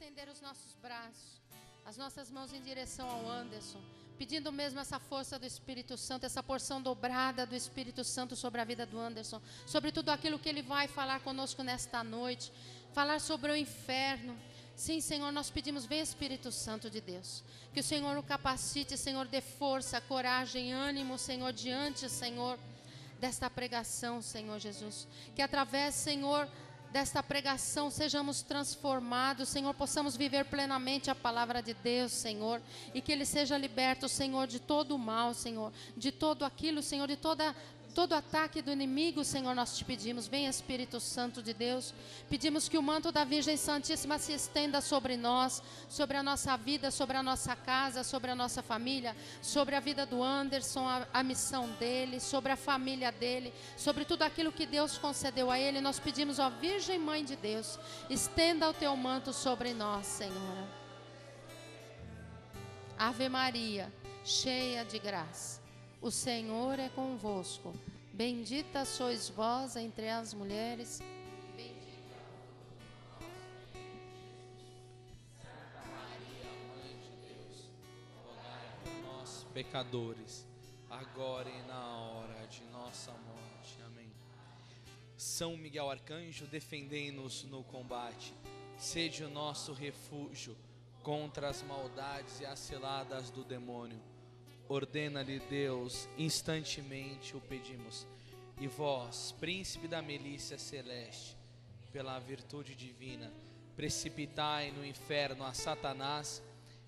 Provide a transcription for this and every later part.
estender os nossos braços, as nossas mãos em direção ao Anderson, pedindo mesmo essa força do Espírito Santo, essa porção dobrada do Espírito Santo sobre a vida do Anderson, sobre tudo aquilo que ele vai falar conosco nesta noite, falar sobre o inferno. Sim, Senhor, nós pedimos, vem Espírito Santo de Deus, que o Senhor o capacite, Senhor, dê força, coragem, ânimo, Senhor, diante, Senhor, desta pregação, Senhor Jesus, que através, Senhor, desta pregação sejamos transformados, Senhor, possamos viver plenamente a palavra de Deus, Senhor, e que ele seja liberto, Senhor, de todo o mal, Senhor, de todo aquilo, Senhor, de todo ataque do inimigo, Senhor, nós te pedimos, vem Espírito Santo de Deus, pedimos que o manto da Virgem Santíssima se estenda sobre nós, sobre a nossa vida, sobre a nossa casa, sobre a nossa família, sobre a vida do Anderson, a missão dele, sobre a família dele, sobre tudo aquilo que Deus concedeu a ele. Nós pedimos, ó Virgem Mãe de Deus, estenda o teu manto sobre nós, Senhora. Ave Maria, cheia de graça, o Senhor é convosco, bendita sois vós entre as mulheres, bendita Santa Maria, Mãe de Deus, rogai por nós, pecadores, agora e na hora de nossa morte. Amém. São Miguel Arcanjo, defendei-nos no combate, sede o nosso refúgio contra as maldades e as ciladas do demônio. Ordena-lhe Deus, instantemente o pedimos. E vós, príncipe da milícia celeste, pela virtude divina, precipitai no inferno a Satanás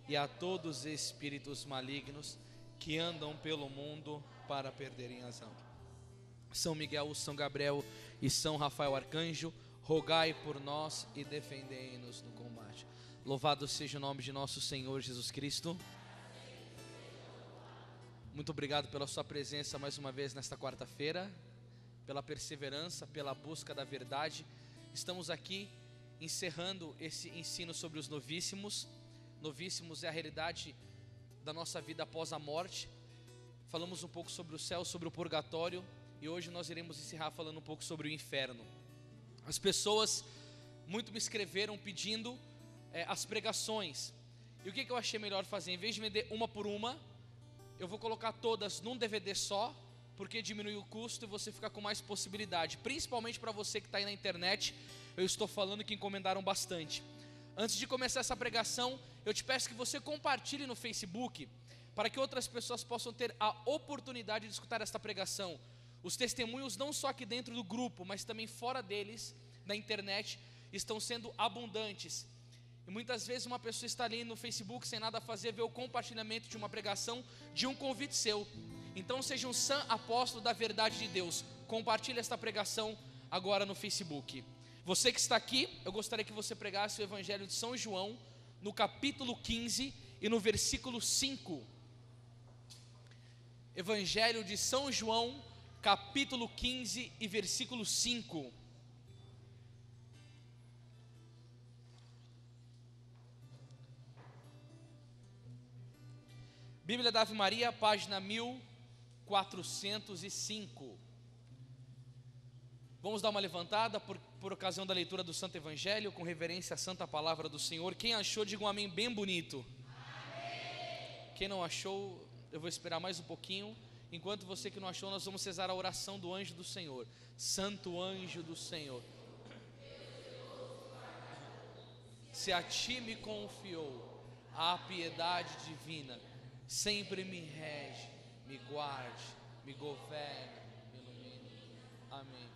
e a todos os espíritos malignos que andam pelo mundo para perderem as almas. São Miguel, São Gabriel e São Rafael Arcanjo, rogai por nós e defendei-nos no combate. Louvado seja o nome de nosso Senhor Jesus Cristo. Muito obrigado pela sua presença mais uma vez nesta quarta-feira, pela perseverança, pela busca da verdade. Estamos aqui encerrando esse ensino sobre os novíssimos. Novíssimos é a realidade da nossa vida após a morte. Falamos um pouco sobre o céu, sobre o purgatório, e hoje nós iremos encerrar falando um pouco sobre o inferno. As pessoas muito me escreveram pedindo as pregações, e o que eu achei melhor fazer? Em vez de vender uma por uma, eu vou colocar todas num DVD só, porque diminui o custo e você fica com mais possibilidade. Principalmente para você que está aí na internet, eu estou falando que encomendaram bastante. Antes de começar essa pregação, eu te peço que você compartilhe no Facebook, para que outras pessoas possam ter a oportunidade de escutar esta pregação. Os testemunhos não só aqui dentro do grupo, mas também fora deles, na internet, estão sendo abundantes. E muitas vezes uma pessoa está ali no Facebook sem nada a fazer, vê o compartilhamento de uma pregação, de um convite seu. Então seja um sã apóstolo da verdade de Deus. Compartilhe esta pregação agora no Facebook. Você que está aqui, eu gostaria que você pregasse o Evangelho de São João, no capítulo 15 e no versículo 5. Evangelho de São João, capítulo 15 e versículo 5. Bíblia da Ave Maria, página 1405. Vamos dar uma levantada por ocasião da leitura do Santo Evangelho, com reverência à Santa Palavra do Senhor. Quem achou, diga um amém bem bonito. Amém. Quem não achou, eu vou esperar mais um pouquinho. Enquanto você que não achou, nós vamos rezar a oração do anjo do Senhor. Santo anjo do Senhor, se a ti me confiou a piedade divina, sempre me rege, me guarde, me governe, me ilumine. Amém.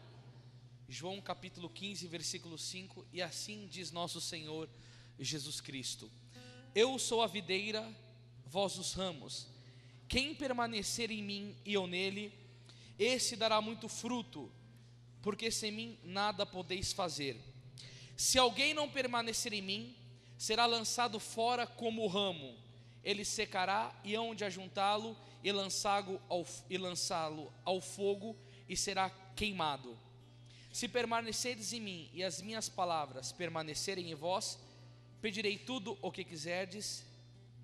João capítulo 15, versículo 5. E assim diz nosso Senhor Jesus Cristo: eu sou a videira, vós os ramos. Quem permanecer em mim e eu nele, esse dará muito fruto, porque sem mim nada podeis fazer. Se alguém não permanecer em mim, será lançado fora como o ramo. Ele secará, e hão de ajuntá-lo e lançá-lo ao fogo, e será queimado. Se permanecerdes em mim e as minhas palavras permanecerem em vós, pedirei tudo o que quiserdes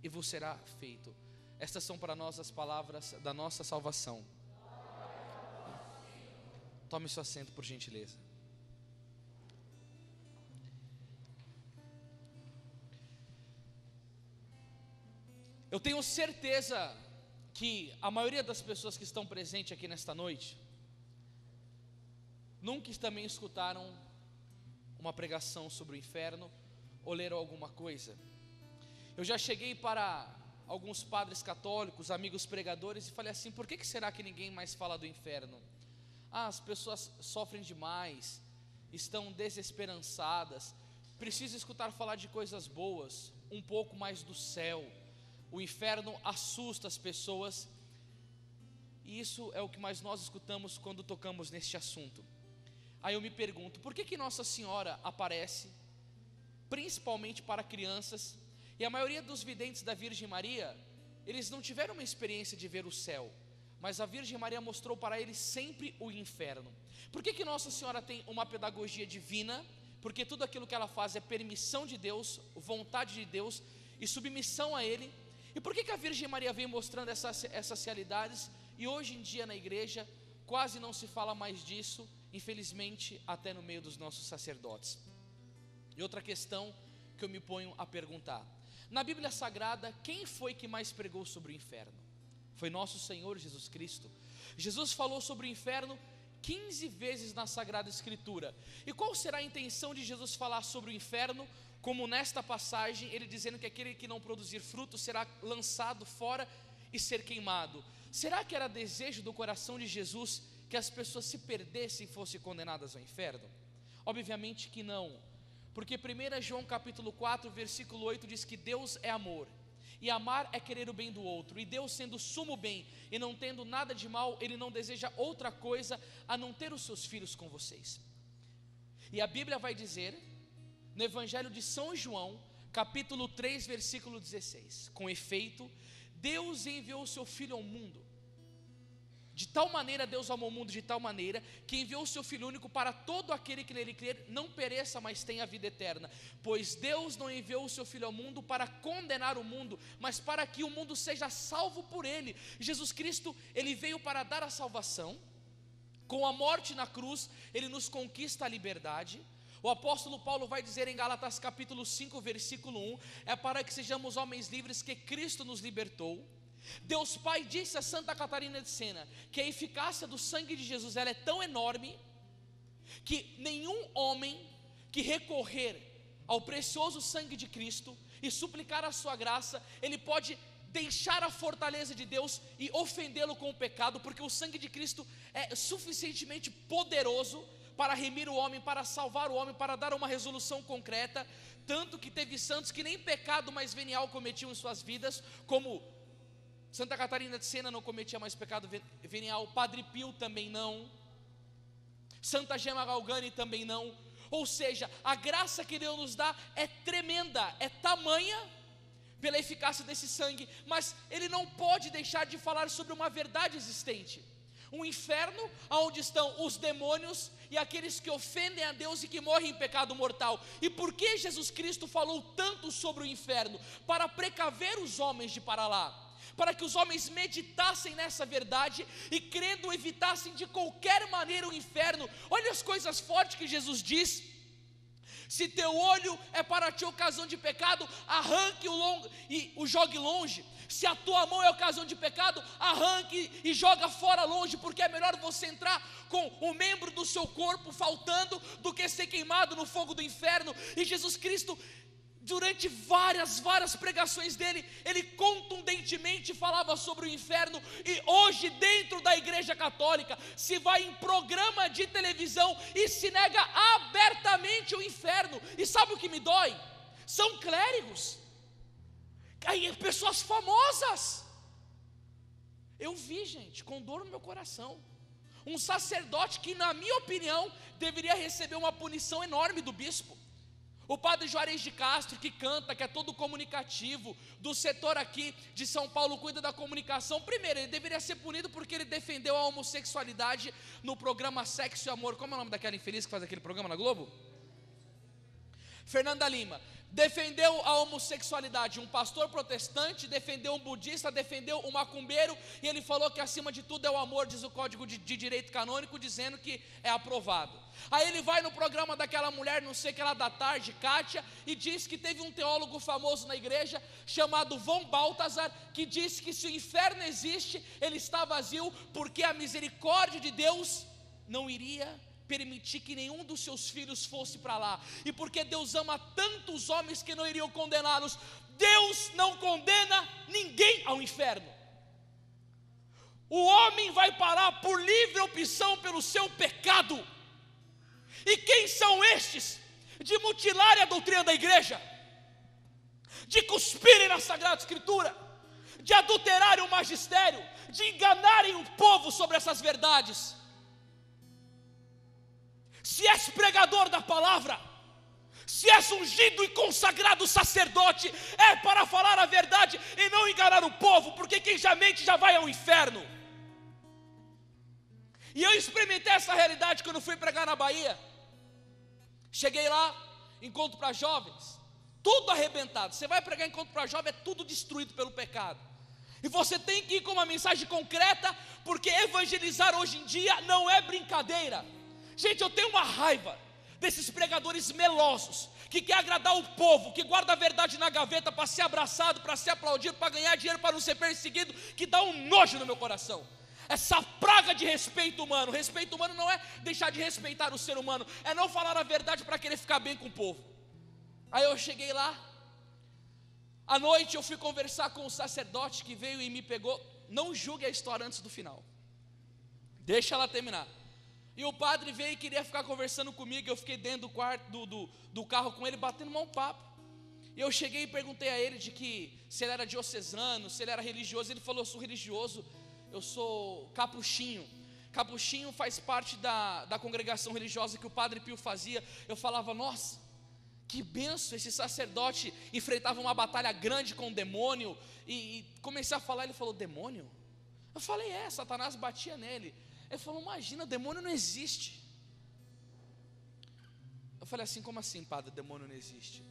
e vos será feito. Estas são para nós as palavras da nossa salvação. Tome seu assento, por gentileza. Eu tenho certeza que a maioria das pessoas que estão presentes aqui nesta noite nunca também escutaram uma pregação sobre o inferno ou leram alguma coisa. Eu já cheguei para alguns padres católicos, amigos pregadores, e falei assim: por que será que ninguém mais fala do inferno? As pessoas sofrem demais, estão desesperançadas, precisam escutar falar de coisas boas, um pouco mais do céu. O inferno assusta as pessoas, e isso é o que mais nós escutamos quando tocamos neste assunto. Aí eu me pergunto, por que Nossa Senhora aparece principalmente para crianças, e a maioria dos videntes da Virgem Maria, eles não tiveram uma experiência de ver o céu, mas a Virgem Maria mostrou para eles sempre o inferno? Por que Nossa Senhora tem uma pedagogia divina? Porque tudo aquilo que ela faz é permissão de Deus, vontade de Deus e submissão a Ele. E por que a Virgem Maria vem mostrando essas realidades, e hoje em dia na igreja quase não se fala mais disso, infelizmente até no meio dos nossos sacerdotes? E outra questão que eu me ponho a perguntar: na Bíblia Sagrada, quem foi que mais pregou sobre o inferno? Foi nosso Senhor Jesus Cristo. Jesus falou sobre o inferno 15 vezes na Sagrada Escritura. E qual será a intenção de Jesus falar sobre o inferno, como nesta passagem, ele dizendo que aquele que não produzir fruto será lançado fora e ser queimado? Será que era desejo do coração de Jesus que as pessoas se perdessem e fossem condenadas ao inferno? Obviamente que não. Porque 1 João capítulo 4, versículo 8 diz que Deus é amor, e amar é querer o bem do outro, e Deus sendo sumo bem, e não tendo nada de mal, Ele não deseja outra coisa a não ter os seus filhos com vocês. E a Bíblia vai dizer, no Evangelho de São João, capítulo 3, versículo 16: com efeito, Deus enviou o seu Filho ao mundo. De tal maneira Deus amou o mundo, de tal maneira que enviou o seu Filho único para todo aquele que nele crer não pereça, mas tenha a vida eterna. Pois Deus não enviou o seu Filho ao mundo para condenar o mundo, mas para que o mundo seja salvo por ele. Jesus Cristo, ele veio para dar a salvação. Com a morte na cruz, ele nos conquista a liberdade. O apóstolo Paulo vai dizer em Gálatas capítulo 5, versículo 1: é para que sejamos homens livres que Cristo nos libertou. Deus Pai disse a Santa Catarina de Sena que a eficácia do sangue de Jesus, ela é tão enorme, que nenhum homem que recorrer ao precioso sangue de Cristo e suplicar a sua graça, ele pode deixar a fortaleza de Deus e ofendê-lo com o pecado, porque o sangue de Cristo é suficientemente poderoso para remir o homem, para salvar o homem, para dar uma resolução concreta. Tanto que teve santos que nem pecado mais venial cometiam em suas vidas, como Santa Catarina de Sena não cometia mais pecado venial, Padre Pio também não, Santa Gema Galgani também não. Ou seja, a graça que Deus nos dá é tremenda, é tamanha pela eficácia desse sangue, mas Ele não pode deixar de falar sobre uma verdade existente: um inferno onde estão os demônios e aqueles que ofendem a Deus e que morrem em pecado mortal. E por que Jesus Cristo falou tanto sobre o inferno? Para precaver os homens de para lá, para que os homens meditassem nessa verdade e, crendo, evitassem de qualquer maneira o inferno. Olha as coisas fortes que Jesus diz: se teu olho é para ti ocasião de pecado, arranque e o jogue longe. Se a tua mão é ocasião de pecado, arranque e joga fora longe, porque é melhor você entrar com o membro do seu corpo faltando do que ser queimado no fogo do inferno. E Jesus Cristo, durante várias pregações dele, ele contundentemente falava sobre o inferno. E hoje, dentro da Igreja Católica, se vai em programa de televisão e se nega abertamente o inferno. E sabe o que me dói? São clérigos, aí pessoas famosas. Eu vi, gente, com dor no meu coração, um sacerdote que, na minha opinião, deveria receber uma punição enorme do bispo. O padre Juarez de Castro, que canta, que é todo comunicativo, do setor aqui de São Paulo, cuida da comunicação. Primeiro, ele deveria ser punido porque ele defendeu a homossexualidade no programa Sexo e Amor. Como é o nome daquela infeliz que faz aquele programa na Globo? Fernanda Lima. Defendeu a homossexualidade. Um pastor protestante defendeu um budista, defendeu um macumbeiro, e ele falou que acima de tudo é o amor, diz o Código de Direito Canônico, dizendo que é aprovado. Aí ele vai no programa daquela mulher, não sei que lá da tarde, Kátia, e diz que teve um teólogo famoso na igreja, chamado Von Balthasar, que disse que se o inferno existe, ele está vazio, porque a misericórdia de Deus não iria permitir que nenhum dos seus filhos fosse para lá, e porque Deus ama tantos homens que não iriam condená-los, Deus não condena ninguém ao inferno. O homem vai parar por livre opção pelo seu pecado. E quem são estes de mutilarem a doutrina da igreja, de cuspirem na Sagrada Escritura, de adulterarem o magistério, de enganarem o povo sobre essas verdades? Se és pregador da palavra, se és ungido e consagrado sacerdote, é para falar a verdade e não enganar o povo, porque quem já mente já vai ao inferno. E eu experimentei essa realidade quando fui pregar na Bahia. Cheguei lá, encontro para jovens, tudo arrebentado. Você vai pregar encontro para jovem, é tudo destruído pelo pecado. E você tem que ir com uma mensagem concreta, porque evangelizar hoje em dia não é brincadeira. Gente, eu tenho uma raiva desses pregadores melosos, que quer agradar o povo, que guarda a verdade na gaveta para ser abraçado, para ser aplaudido, para ganhar dinheiro, para não ser perseguido, que dá um nojo no meu coração. Essa praga de respeito humano não é deixar de respeitar o ser humano, é não falar a verdade para querer ficar bem com o povo. Aí eu cheguei lá, à noite eu fui conversar com o sacerdote que veio e me pegou. Não julgue a história antes do final, deixa ela terminar. E o padre veio e queria ficar conversando comigo. Eu fiquei dentro do quarto do carro com ele, batendo um papo. E eu cheguei e perguntei a ele de que se ele era diocesano, se ele era religioso. Ele falou: eu sou religioso, eu sou capuchinho. Capuchinho faz parte da congregação religiosa que o Padre Pio fazia. Eu falava: nossa, que benção, esse sacerdote enfrentava uma batalha grande com o demônio. E comecei a falar, ele falou: demônio? Eu falei: Satanás batia nele. Ele falou: imagina, demônio não existe. Eu falei assim: como assim, padre, demônio não existe?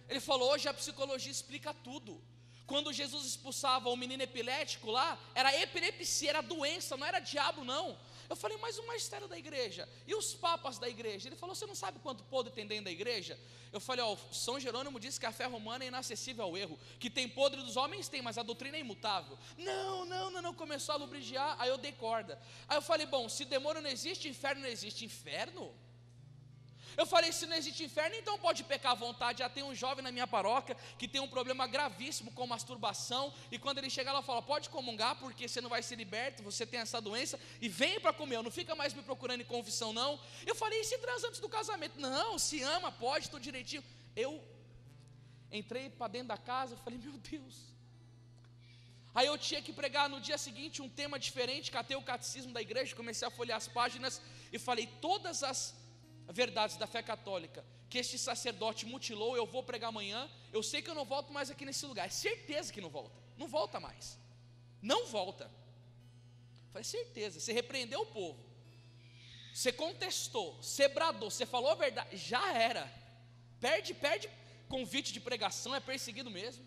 Ele falou: hoje a psicologia explica tudo. Quando Jesus expulsava o menino epilético lá, era epilepsia, era doença, não era diabo não. Eu falei: mas o magistério da igreja, e os papas da igreja? Ele falou: você não sabe quanto podre tem dentro da igreja? Eu falei: São Jerônimo disse que a fé romana é inacessível ao erro, que tem podre dos homens, tem, mas a doutrina é imutável. Não, começou a lubrigiar, aí eu dei corda. Aí eu falei: bom, se demônio não existe, inferno não existe. Inferno? Eu falei: se não existe inferno, então pode pecar à vontade. Já tem um jovem na minha paróquia que tem um problema gravíssimo com masturbação, e quando ele chega lá fala: pode comungar, porque você não vai ser liberto, você tem essa doença, e vem para comer, não fica mais me procurando em confissão não. Eu falei: e se transa antes do casamento? Não, se ama, pode, tudo direitinho. Eu entrei para dentro da casa, eu falei: meu Deus. Aí eu tinha que pregar no dia seguinte um tema diferente, catei o catecismo da igreja, comecei a folhear as páginas, e falei todas as verdades da fé católica que este sacerdote mutilou. Eu vou pregar amanhã. Eu sei que eu não volto mais aqui nesse lugar, é certeza que não volta mais, não volta. Falei: certeza, você repreendeu o povo, você contestou, você bradou, você falou a verdade, já era, perde convite de pregação, é perseguido mesmo.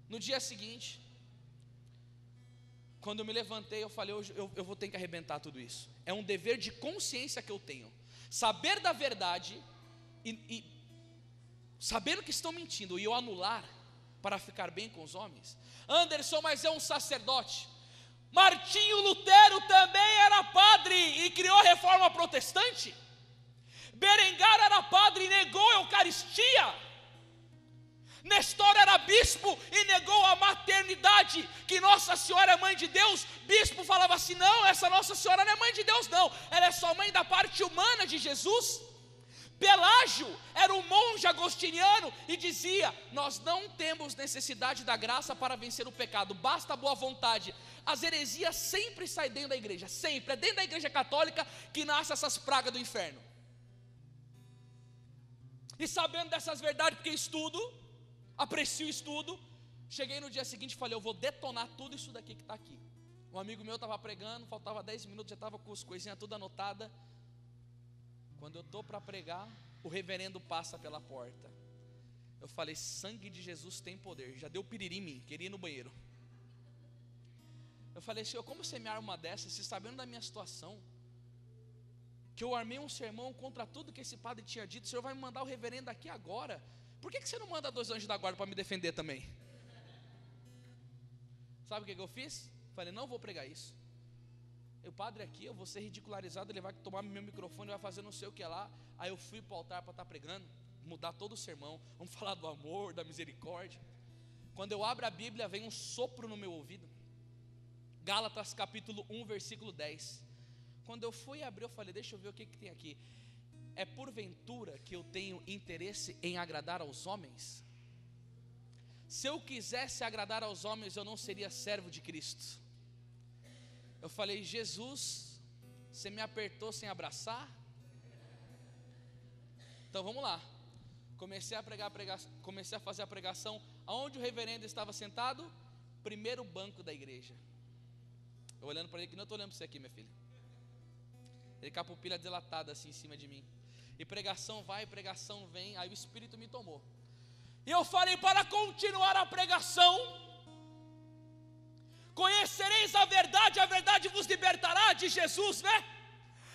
No dia seguinte, quando eu me levantei, eu falei: hoje eu vou ter que arrebentar tudo isso. É um dever de consciência que eu tenho, saber da verdade e sabendo que estão mentindo, e eu anular para ficar bem com os homens. Anderson, mas é um sacerdote. Martinho Lutero também era padre e criou a reforma protestante. Berengar era padre e negou a Eucaristia. Nestor era bispo e negou a maternidade, que Nossa Senhora é mãe de Deus. Bispo falava assim: não, essa Nossa Senhora não é mãe de Deus não, ela é só mãe da parte humana de Jesus. Pelágio era um monge agostiniano e dizia: nós não temos necessidade da graça para vencer o pecado, basta a boa vontade. As heresias sempre saem dentro da igreja, sempre, é dentro da igreja católica que nascem essas pragas do inferno. E sabendo dessas verdades, porque estudo, aprecio o estudo, cheguei no dia seguinte e falei: eu vou detonar tudo isso daqui que está aqui. Um amigo meu estava pregando, faltava 10 minutos, já estava com as coisinhas tudo anotadas. Quando eu estou para pregar, o reverendo passa pela porta. Eu falei: sangue de Jesus tem poder. Já deu piriri em mim, queria ir no banheiro. Eu falei: Senhor, como você me arma uma dessa, se sabendo da minha situação? que eu armei um sermão contra tudo que esse padre tinha dito. O senhor vai me mandar o reverendo aqui agora. Por que você não manda 2 anjos da guarda para me defender também? Sabe o que eu fiz? Falei, não vou pregar isso. O padre aqui, eu vou ser ridicularizado, ele vai tomar meu microfone, vai fazer não sei o que lá. Aí eu fui para o altar para estar pregando, mudar todo o sermão. Vamos falar do amor, da misericórdia. Quando eu abro a Bíblia, vem um sopro no meu ouvido. Gálatas capítulo 1, versículo 10. Quando eu fui abrir, eu falei, deixa eu ver o que tem aqui. É porventura que eu tenho interesse em agradar aos homens? Se eu quisesse agradar aos homens, eu não seria servo de Cristo. Eu falei, Jesus, você me apertou sem abraçar? Então vamos lá. Comecei a fazer a pregação. Aonde o reverendo estava sentado? Primeiro banco da igreja. Eu olhando para ele, que não estou olhando para você aqui, minha filha. Ele com a pupila dilatada assim em cima de mim. E pregação vai, pregação vem. Aí o Espírito me tomou. E eu falei, para continuar a pregação, conhecereis a verdade vos libertará, de Jesus, né?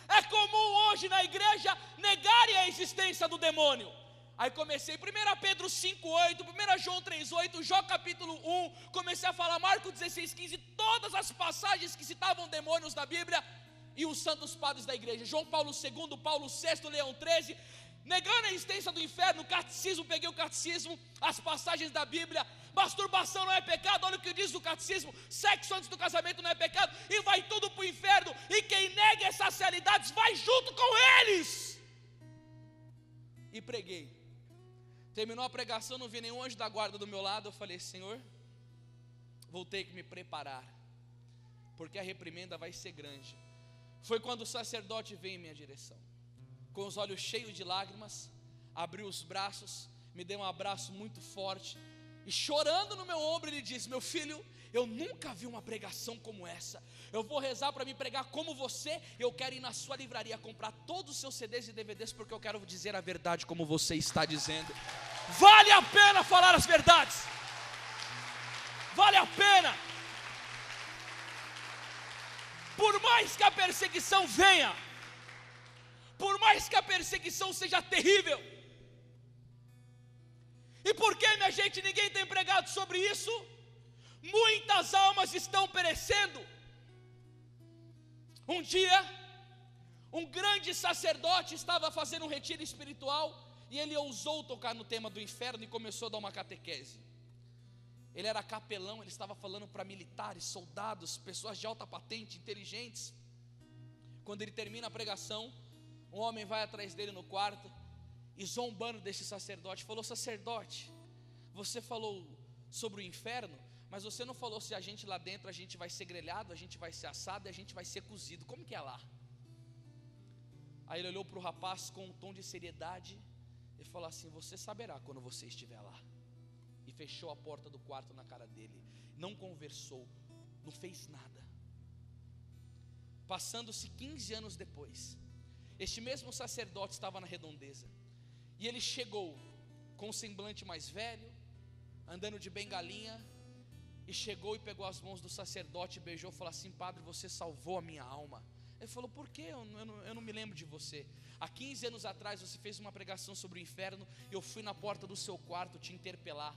É comum hoje na igreja negarem a existência do demônio. Aí comecei, 1 Pedro 5,8, 1 João 3,8, Jó capítulo 1, comecei a falar Marcos 16,15, todas as passagens que citavam demônios na Bíblia, e os santos padres da igreja, João Paulo II, Paulo VI, Leão XIII, negando a existência do inferno, catecismo, peguei o catecismo, as passagens da Bíblia, masturbação não é pecado, olha o que diz o catecismo, sexo antes do casamento não é pecado, e vai tudo para o inferno, e quem nega essas realidades vai junto com eles. E preguei. Terminou a pregação, não vi nenhum anjo da guarda do meu lado. Eu falei, Senhor, vou ter que me preparar, porque a reprimenda vai ser grande. Foi quando o sacerdote veio em minha direção, com os olhos cheios de lágrimas, abriu os braços, me deu um abraço muito forte, e chorando no meu ombro ele disse, meu filho, eu nunca vi uma pregação como essa. Eu vou rezar para me pregar como você. Eu quero ir na sua livraria comprar todos os seus CDs e DVDs, porque eu quero dizer a verdade como você está dizendo. Vale a pena falar as verdades. Vale a pena. Por mais que a perseguição venha, por mais que a perseguição seja terrível. E por que, minha gente, ninguém tem pregado sobre isso? Muitas almas estão perecendo. Um dia, um grande sacerdote estava fazendo um retiro espiritual, e ele ousou tocar no tema do inferno e começou a dar uma catequese. Ele era capelão, ele estava falando para militares, soldados, pessoas de alta patente, inteligentes. Quando ele termina a pregação, um homem vai atrás dele no quarto e, zombando desse sacerdote, falou, sacerdote, você falou sobre o inferno, mas você não falou se a gente lá dentro, a gente vai ser grelhado, a gente vai ser assado e a gente vai ser cozido, como que é lá? Aí ele olhou para o rapaz com um tom de seriedade e falou assim, você saberá quando você estiver lá. E fechou a porta do quarto na cara dele, não conversou, não fez nada. Passando-se 15 anos depois, este mesmo sacerdote estava na redondeza, e ele chegou com um semblante mais velho, andando de bengalinha, e chegou e pegou as mãos do sacerdote, beijou e falou assim, padre, você salvou a minha alma. Ele falou, por quê? Eu não me lembro de você. Há 15 anos atrás você fez uma pregação sobre o inferno, e eu fui na porta do seu quarto te interpelar,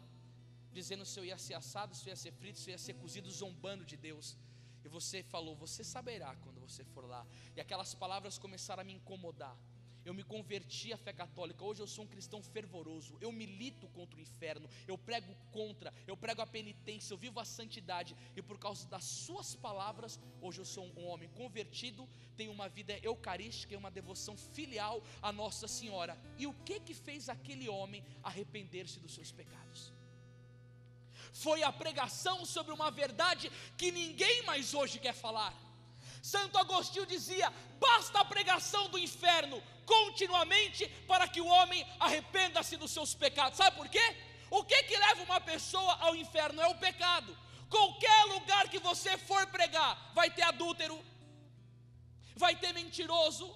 dizendo se eu ia ser assado, se eu ia ser frito, se eu ia ser cozido, zombando de Deus. E você falou, você saberá quando você for lá. E aquelas palavras começaram a me incomodar. Eu me converti à fé católica, hoje eu sou um cristão fervoroso, eu milito contra o inferno, eu prego contra, eu prego a penitência, eu vivo a santidade, e por causa das suas palavras, hoje eu sou um homem convertido, tenho uma vida eucarística e uma devoção filial a Nossa Senhora. E o que fez aquele homem arrepender-se dos seus pecados? Foi a pregação sobre uma verdade que ninguém mais hoje quer falar. Santo Agostinho dizia, basta a pregação do inferno continuamente para que o homem arrependa-se dos seus pecados. Sabe por quê? O que leva uma pessoa ao inferno? É o pecado. Qualquer lugar que você for pregar, vai ter adúltero, vai ter mentiroso,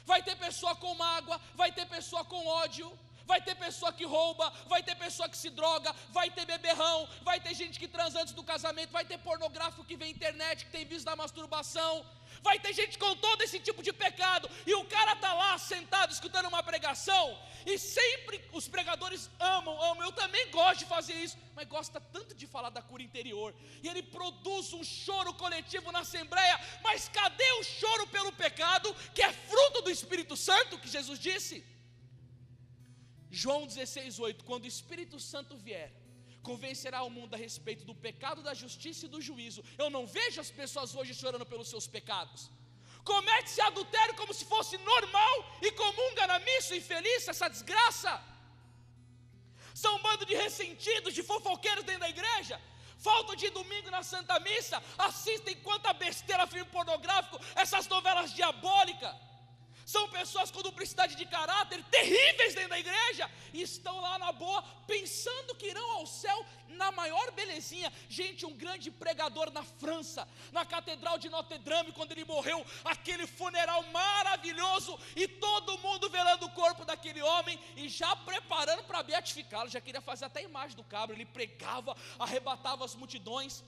vai ter pessoa com mágoa, vai ter pessoa com ódio, vai ter pessoa que rouba, vai ter pessoa que se droga, vai ter beberrão, vai ter gente que transa antes do casamento, vai ter pornográfico que vê internet, que tem vício da masturbação, vai ter gente com todo esse tipo de pecado, e o cara está lá sentado escutando uma pregação, e sempre os pregadores amam, eu também gosto de fazer isso, mas gosta tanto de falar da cura interior, e ele produz um choro coletivo na assembleia, mas cadê o choro pelo pecado, que é fruto do Espírito Santo, que Jesus disse? João 16:8, quando o Espírito Santo vier, convencerá o mundo a respeito do pecado, da justiça e do juízo. Eu não vejo as pessoas hoje chorando pelos seus pecados. Comete-se adultério como se fosse normal e comunga na missa, infeliz, essa desgraça. São um bando de ressentidos, de fofoqueiros dentro da igreja. Faltam de domingo na Santa Missa, assistem quanta besteira, filme pornográfico, essas novelas diabólicas. São pessoas com duplicidade de caráter terríveis dentro da igreja, e estão lá na boa, pensando que irão ao céu na maior belezinha. Gente, um grande pregador na França, na Catedral de Notre Dame, quando ele morreu, aquele funeral maravilhoso, e todo mundo velando o corpo daquele homem, e já preparando para beatificá-lo, já queria fazer até a imagem do cabra, ele pregava, arrebatava as multidões.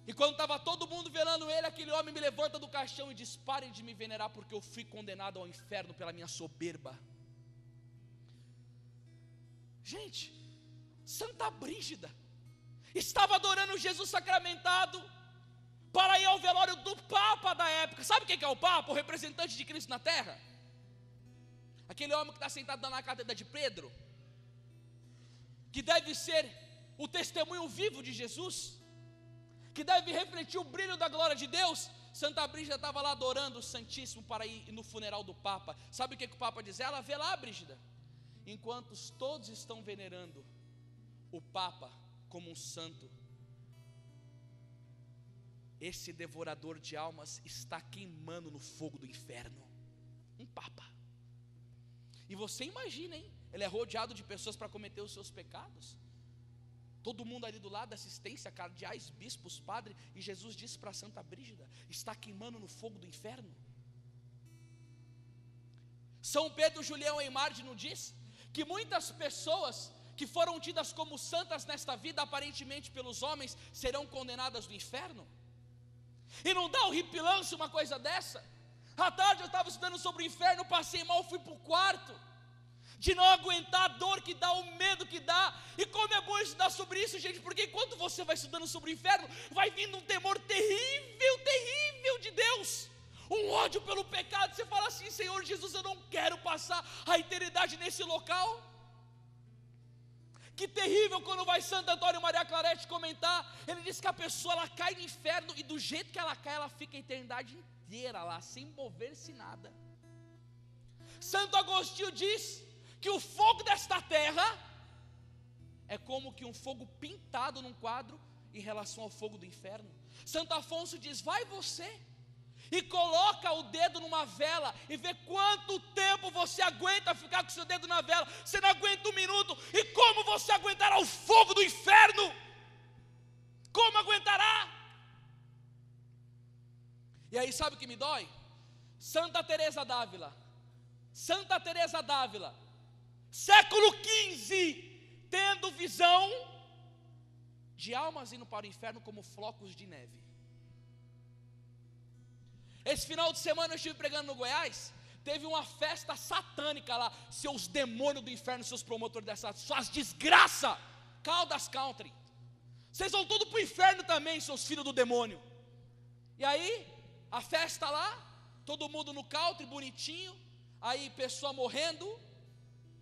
E quando estava todo mundo velando ele, aquele homem me levanta do caixão e diz: parem de me venerar, porque eu fui condenado ao inferno pela minha soberba. Gente, Santa Brígida estava adorando Jesus sacramentado para ir ao velório do Papa da época. Sabe quem que é o Papa? O representante de Cristo na terra. Aquele homem que está sentado na cátedra de Pedro, que deve ser o testemunho vivo de Jesus, que deve refletir o brilho da glória de Deus. Santa Brígida estava lá adorando o Santíssimo para ir no funeral do Papa. Sabe o que o Papa diz? Ela vê lá, Brígida, enquanto todos estão venerando o Papa como um santo, esse devorador de almas está queimando no fogo do inferno. Um Papa. E você imagina, hein? Ele é rodeado de pessoas para cometer os seus pecados. Todo mundo ali do lado da assistência, cardeais, bispos, padre, e Jesus disse para Santa Brígida: está queimando no fogo do inferno. São Pedro Julião Eimard nos diz que muitas pessoas que foram tidas como santas nesta vida, aparentemente pelos homens, serão condenadas no inferno. E não dá horripilância uma coisa dessa? À tarde eu estava estudando sobre o inferno, passei mal, fui para o quarto, de não aguentar a dor que dá, o medo que dá. E como é bom estudar sobre isso, gente, porque enquanto você vai estudando sobre o inferno, vai vindo um temor terrível, terrível de Deus, um ódio pelo pecado. Você fala assim: Senhor Jesus, eu não quero passar a eternidade nesse local. Que terrível quando vai Santo Antônio Maria Clarete comentar, ele diz que a pessoa ela cai no inferno, e do jeito que ela cai, ela fica a eternidade inteira lá, sem mover-se nada. Santo Agostinho diz que o fogo desta terra é como que um fogo pintado num quadro em relação ao fogo do inferno. Santo Afonso diz: vai você e coloca o dedo numa vela e vê quanto tempo você aguenta ficar com o seu dedo na vela. Você não aguenta um minuto, e como você aguentará o fogo do inferno? Como aguentará? E aí sabe o que me dói? Santa Teresa d'Ávila, século XV, tendo visão de almas indo para o inferno como flocos de neve. Esse final de semana eu estive pregando no Goiás, teve uma festa satânica lá, seus demônios do inferno, seus promotores dessa, suas desgraças, Caldas Country, vocês vão tudo para o inferno também, seus filhos do demônio. E aí, a festa lá, todo mundo no country, bonitinho, aí pessoa morrendo,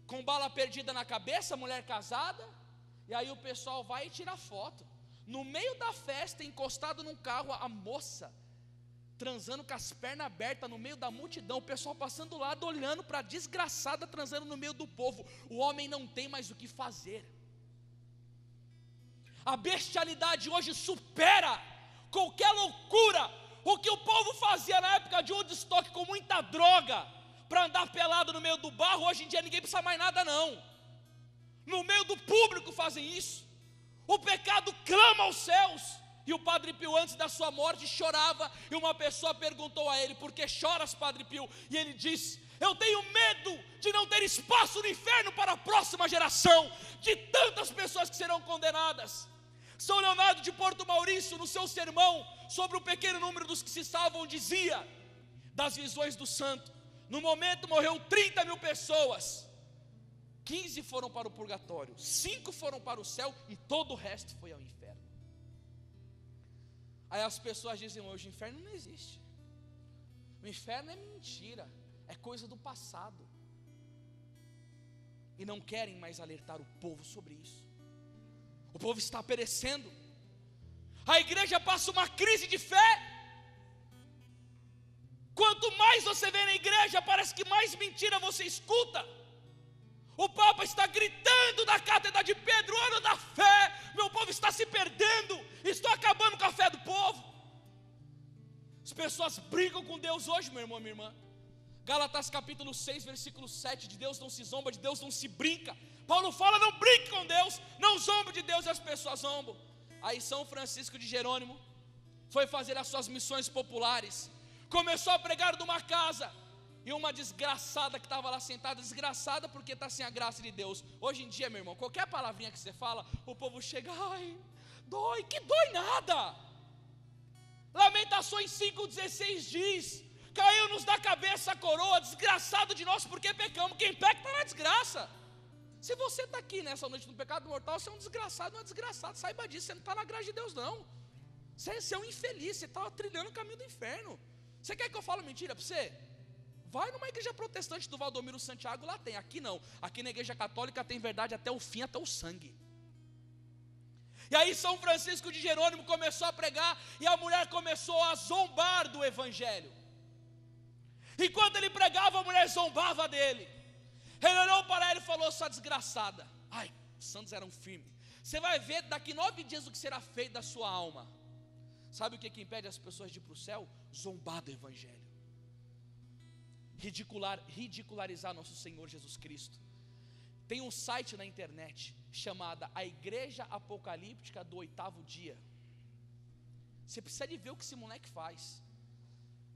com bala perdida na cabeça, mulher casada, e aí o pessoal vai e tira foto. No meio da festa, encostado num carro, a moça transando com as pernas abertas no meio da multidão, o pessoal passando do lado, olhando para a desgraçada transando no meio do povo. O homem não tem mais o que fazer. A bestialidade hoje supera qualquer loucura. O que o povo fazia na época de Woodstock com muita droga, para andar pelado no meio do barro, hoje em dia ninguém precisa mais nada não. No meio do público fazem isso. O pecado clama aos céus. E o Padre Pio, antes da sua morte, chorava, e uma pessoa perguntou a ele: por que choras, Padre Pio? E ele disse: Eu tenho medo de não ter espaço no inferno para a próxima geração, de tantas pessoas que serão condenadas. São Leonardo de Porto Maurício, no seu sermão sobre o pequeno número dos que se salvam, dizia das visões do santo: no momento morreu 30 mil pessoas, 15 foram para o purgatório, 5 foram para o céu e todo o resto foi ao inferno. Aí as pessoas dizem hoje: o inferno não existe, o inferno é mentira, é coisa do passado, e não querem mais alertar o povo sobre isso. O povo está perecendo. A igreja passa uma crise de fé. Quanto mais você vê na igreja, parece que mais mentira você escuta. O Papa está gritando da cátedra de Pedro: ano da fé, meu povo está se perdendo, estou acabando com a fé do povo. As pessoas brigam com Deus hoje, meu irmão, minha irmã. Gálatas capítulo 6, versículo 7, de Deus não se zomba, de Deus não se brinca. Paulo fala: não brinque com Deus, não zombe de Deus, e as pessoas zombam. Aí São Francisco de Jerônimo foi fazer as suas missões populares, começou a pregar de uma casa, e uma desgraçada que estava lá sentada, desgraçada porque está sem a graça de Deus. Hoje em dia, meu irmão, qualquer palavrinha que você fala, o povo chega: ai, dói, que dói nada. Lamentações 5,16 diz: caiu-nos da cabeça a coroa, desgraçado de nós porque pecamos. Quem peca está na desgraça. Se você está aqui nessa noite no pecado mortal, você é um desgraçado, não é desgraçado, saiba disso, você não está na graça de Deus não. Você é um infeliz, você está trilhando o caminho do inferno. Você quer que eu fale mentira para você? Vai numa igreja protestante do Valdomiro Santiago, lá tem. Aqui não, aqui na igreja católica tem verdade até o fim, até o sangue. E aí São Francisco de Jerônimo começou a pregar, e a mulher começou a zombar do evangelho. Enquanto ele pregava, a mulher zombava dele. Ele olhou para ela e falou: sua desgraçada. Ai, os santos eram firmes. Você vai ver daqui 9 dias o que será feito da sua alma. Sabe o que impede as pessoas de ir para o céu? Zombar do evangelho, ridicularizar nosso Senhor Jesus Cristo. Tem um site na internet chamada A Igreja Apocalíptica do 8º Dia. Você precisa de ver o que esse moleque faz.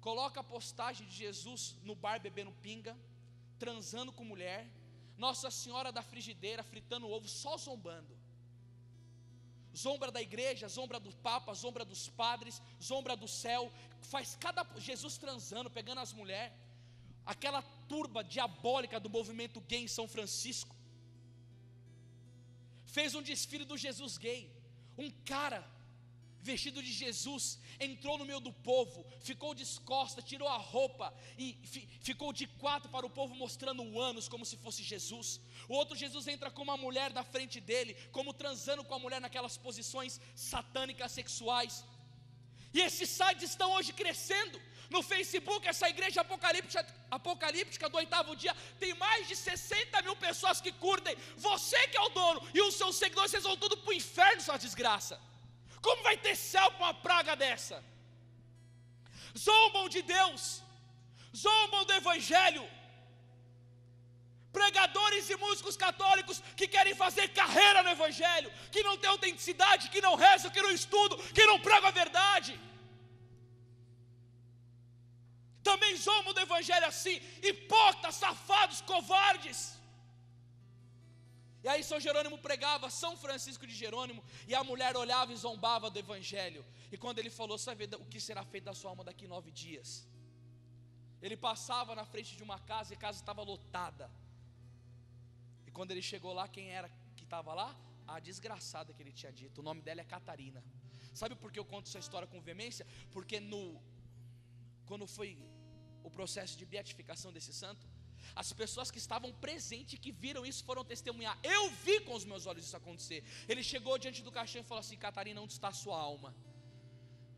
Coloca a postagem de Jesus no bar bebendo pinga, transando com mulher, Nossa Senhora da Frigideira fritando ovo, só zombando. Zombra da igreja, zombra do Papa, zombra dos padres, zombra do céu. Faz cada Jesus transando, pegando as mulheres. Aquela turba diabólica do movimento gay em São Francisco fez um desfile do Jesus gay. Um cara vestido de Jesus entrou no meio do povo, ficou descosta, tirou a roupa e ficou de 4 para o povo, mostrando o ânus como se fosse Jesus. O outro Jesus entra com uma mulher na frente dele, como transando com a mulher naquelas posições satânicas sexuais. E esses sites estão hoje crescendo. No Facebook, essa igreja apocalíptica do 8º dia tem mais de 60 mil pessoas que curtem. Você que é o dono e os seus seguidores, vocês vão tudo para o inferno, sua desgraça. Como vai ter céu com uma praga dessa? Zombam de Deus, zombam do evangelho. Pregadores e músicos católicos que querem fazer carreira no evangelho, que não tem autenticidade, que não rezam, que não estudam, que não pregam a verdade. Também zombam do evangelho assim, hipócritas, safados, covardes. E aí São Jerônimo pregava, São Francisco de Jerônimo, e a mulher olhava e zombava do evangelho. E quando ele falou: você vai ver o que será feito da sua alma daqui 9 dias. Ele passava na frente de uma casa e a casa estava lotada. E quando ele chegou lá, quem era que estava lá? A desgraçada que ele tinha dito. O nome dela é Catarina. Sabe por que eu conto essa história com veemência? Porque quando foi o processo de beatificação desse santo, as pessoas que estavam presentes, que viram isso, foram testemunhar. Eu vi com os meus olhos isso acontecer. Ele chegou diante do caixão e falou assim: Catarina, onde está a sua alma?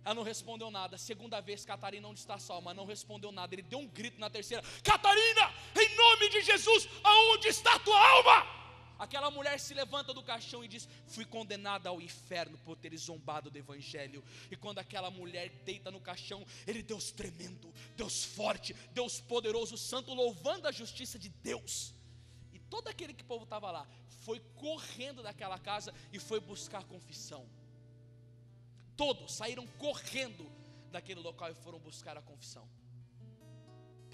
Ela não respondeu nada. Segunda vez: Catarina, onde está a sua alma? Não respondeu nada. Ele deu um grito na terceira: Catarina, em nome de Jesus, aonde está a tua alma? Aquela mulher se levanta do caixão e diz: fui condenada ao inferno por ter zombado do evangelho. E quando aquela mulher deita no caixão, ele: Deus tremendo, Deus forte, Deus poderoso, santo, louvando a justiça de Deus. E todo aquele que o povo estava lá foi correndo daquela casa e foi buscar confissão. Todos saíram correndo daquele local e foram buscar a confissão.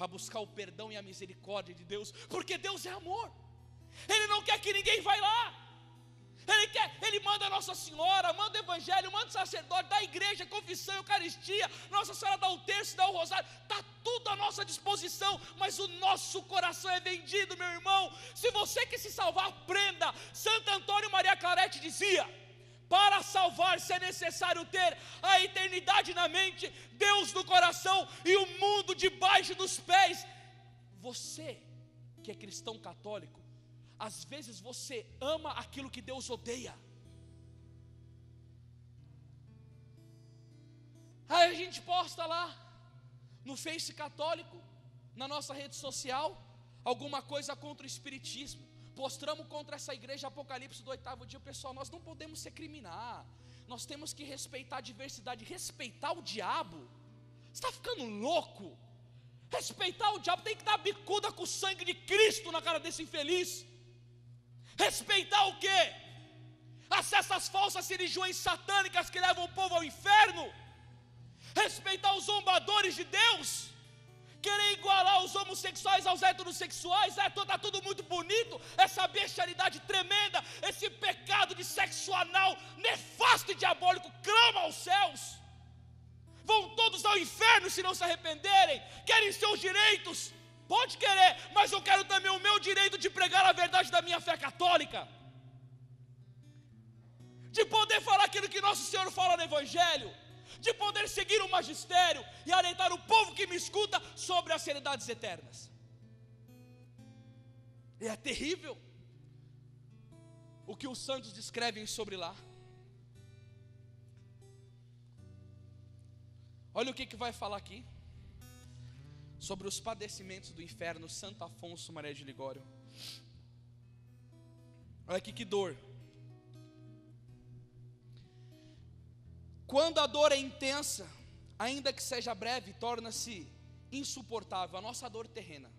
para buscar o perdão e a misericórdia de Deus, porque Deus é amor. Ele não quer que ninguém vá lá. Ele manda a Nossa Senhora, manda o Evangelho, manda o sacerdote, dá a igreja, confissão, Eucaristia, Nossa Senhora dá o terço, dá o rosário, está tudo à nossa disposição, mas o nosso coração é vendido, meu irmão. Se você quer se salvar, aprenda. Santo Antônio Maria Claret dizia: para salvar-se é necessário ter a eternidade na mente, Deus no coração e o mundo debaixo dos pés. Você que é cristão católico, às vezes você ama aquilo que Deus odeia. Aí a gente posta lá no Face católico, na nossa rede social, alguma coisa contra o espiritismo. Postamos contra essa igreja Apocalipse do 8º dia. Pessoal, nós não podemos se criminar. Nós temos que respeitar a diversidade. Respeitar o diabo? Você está ficando louco? Respeitar o diabo, tem que dar bicuda com o sangue de Cristo na cara desse infeliz. Respeitar o quê? Essas falsas religiões satânicas que levam o povo ao inferno. Respeitar os zombadores de Deus. Querer igualar os homossexuais aos heterossexuais. Está tudo muito bonito. Essa bestialidade tremenda, esse pecado de sexo anal nefasto e diabólico clama aos céus. Vão todos ao inferno se não se arrependerem. Querem seus direitos. Pode querer, mas eu quero também o meu direito de pregar a verdade da minha fé católica, de poder falar aquilo que nosso Senhor fala no Evangelho, de poder seguir o magistério e alentar o povo que me escuta sobre as realidades eternas. É terrível o que os santos descrevem sobre lá. Olha o que vai falar aqui sobre os padecimentos do inferno, Santo Afonso Maria de Ligório. Olha aqui que dor. Quando a dor é intensa, ainda que seja breve, torna-se insuportável, a nossa dor terrena.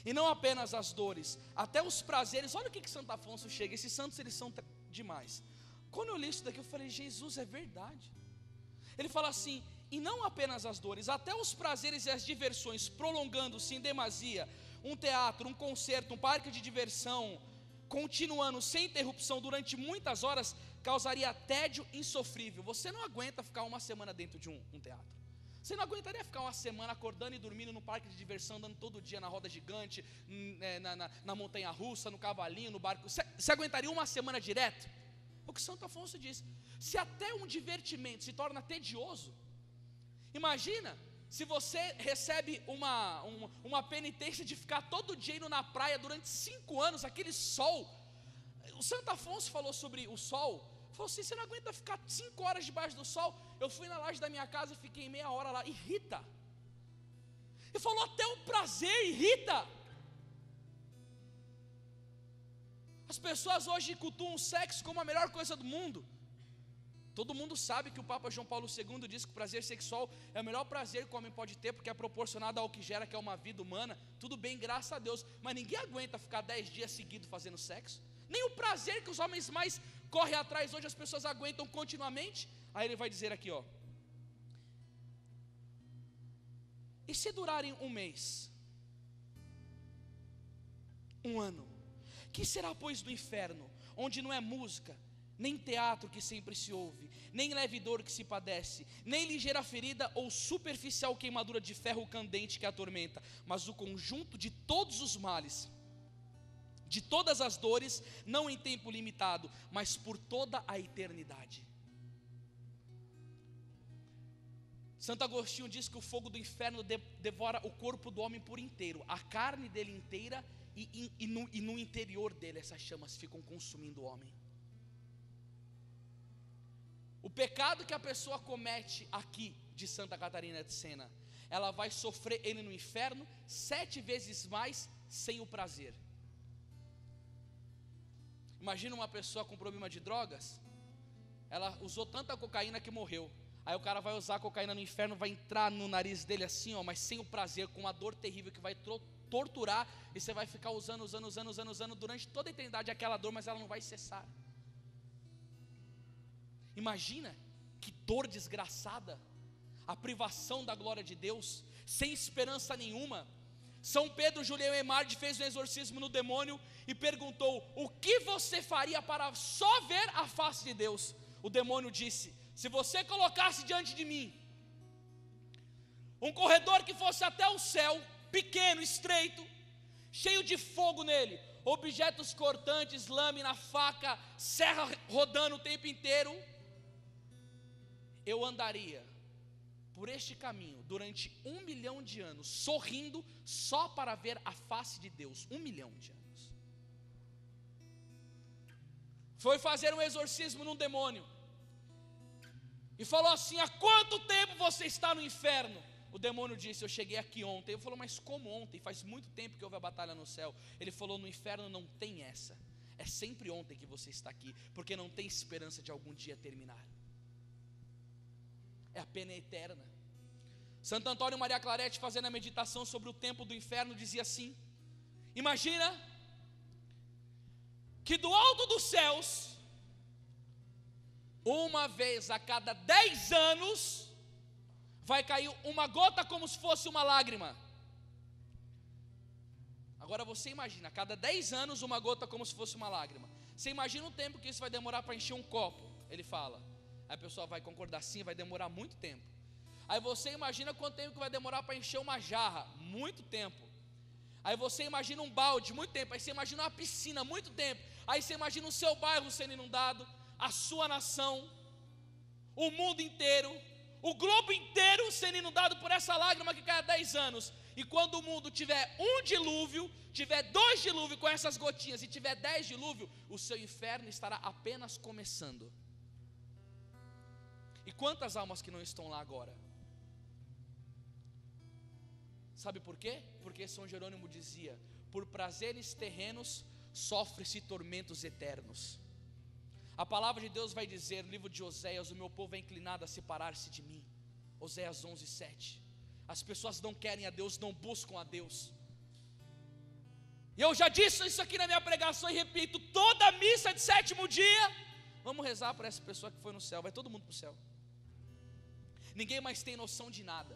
E não apenas as dores, até os prazeres. Olha o que Santo Afonso chega. Esses santos, eles são demais. Quando eu li isso daqui, eu falei: Jesus, é verdade. Ele fala assim: e não apenas as dores, até os prazeres e as diversões, prolongando-se em demasia, um teatro, um concerto, um parque de diversão, continuando sem interrupção durante muitas horas, causaria tédio insofrível. Você não aguenta ficar uma semana dentro de um teatro. Você não aguentaria ficar uma semana acordando e dormindo no parque de diversão, andando todo dia na roda gigante, na montanha russa, no cavalinho, no barco. Você aguentaria uma semana direto? O que Santo Afonso diz: se até um divertimento se torna tedioso, imagina se você recebe uma penitência de ficar todo dia indo na praia durante 5 anos, aquele sol. O Santo Afonso falou sobre o sol. Falou assim: você não aguenta ficar 5 horas debaixo do sol? Eu fui na laje da minha casa e fiquei meia hora lá. Irrita. Ele falou: até o prazer irrita. As pessoas hoje cultuam o sexo como a melhor coisa do mundo. Todo mundo sabe que o Papa João Paulo II diz que o prazer sexual é o melhor prazer que o homem pode ter, porque é proporcionado ao que gera, que é uma vida humana. Tudo bem, graças a Deus. Mas ninguém aguenta ficar 10 dias seguidos fazendo sexo. Nem o prazer que os homens mais correm atrás hoje as pessoas aguentam continuamente. Aí ele vai dizer aqui, ó: e se durarem 1 mês, 1 ano, que será pois do inferno, onde não é música, nem teatro que sempre se ouve, nem leve dor que se padece, nem ligeira ferida ou superficial queimadura de ferro candente que atormenta, mas o conjunto de todos os males, de todas as dores, não em tempo limitado, mas por toda a eternidade. Santo Agostinho diz que o fogo do inferno devora o corpo do homem por inteiro, a carne dele inteira, e no interior dele essas chamas ficam consumindo o homem. O pecado que a pessoa comete aqui de Santa Catarina de Sena, ela vai sofrer ele no inferno 7 vezes mais sem o prazer. Imagina uma pessoa com problema de drogas, ela usou tanta cocaína que morreu. Aí o cara vai usar a cocaína no inferno, vai entrar no nariz dele assim, ó, mas sem o prazer, com uma dor terrível que vai torturar, e você vai ficar usando durante toda a eternidade aquela dor, mas ela não vai cessar. Imagina que dor desgraçada. a privação da glória de Deus, sem esperança nenhuma. São Pedro Julião Emardi fez um exorcismo no demônio e perguntou: o que você faria para só ver a face de Deus? O demônio disse: se você colocasse diante de mim um corredor que fosse até o céu, pequeno, estreito, cheio de fogo nele, objetos cortantes, lâmina, faca, serra rodando o tempo inteiro, eu andaria por este caminho durante 1 milhão de anos, sorrindo só para ver a face de Deus. 1 milhão de anos. Foi fazer um exorcismo num demônio e falou assim: há quanto tempo você está no inferno? O demônio disse: eu cheguei aqui ontem. Ele falou: mas como ontem? Faz muito tempo que houve a batalha no céu. Ele falou: no inferno não tem essa, é sempre ontem que você está aqui, porque não tem esperança de algum dia terminar, é a pena eterna. Santo Antônio Maria Clarete, fazendo a meditação sobre o tempo do inferno, dizia assim: imagina que do alto dos céus, uma vez a cada 10 anos, vai cair uma gota como se fosse uma lágrima. Agora você imagina, a cada 10 anos uma gota como se fosse uma lágrima. Você imagina o tempo que isso vai demorar para encher um copo. Ele fala. Aí a pessoa vai concordar: sim, vai demorar muito tempo. Aí você imagina quanto tempo que vai demorar para encher uma jarra. Muito tempo. Aí você imagina um balde, muito tempo. Aí você imagina uma piscina, muito tempo. Aí você imagina o seu bairro sendo inundado, a sua nação, o mundo inteiro, o globo inteiro sendo inundado por essa lágrima que cai há 10 anos. E quando o mundo tiver um dilúvio, tiver 2 dilúvios com essas gotinhas, e tiver 10 dilúvios, o seu inferno estará apenas começando. E quantas almas que não estão lá agora? Sabe por quê? Porque São Jerônimo dizia: por prazeres terrenos sofre-se tormentos eternos. A palavra de Deus vai dizer no livro de Oséias: o meu povo é inclinado a separar-se de mim. Oséias 11:7. As pessoas não querem a Deus, não buscam a Deus. E eu já disse isso aqui na minha pregação e repito: toda missa de 7º dia, vamos rezar por essa pessoa que foi no céu. Vai todo mundo para o céu. Ninguém mais tem noção de nada.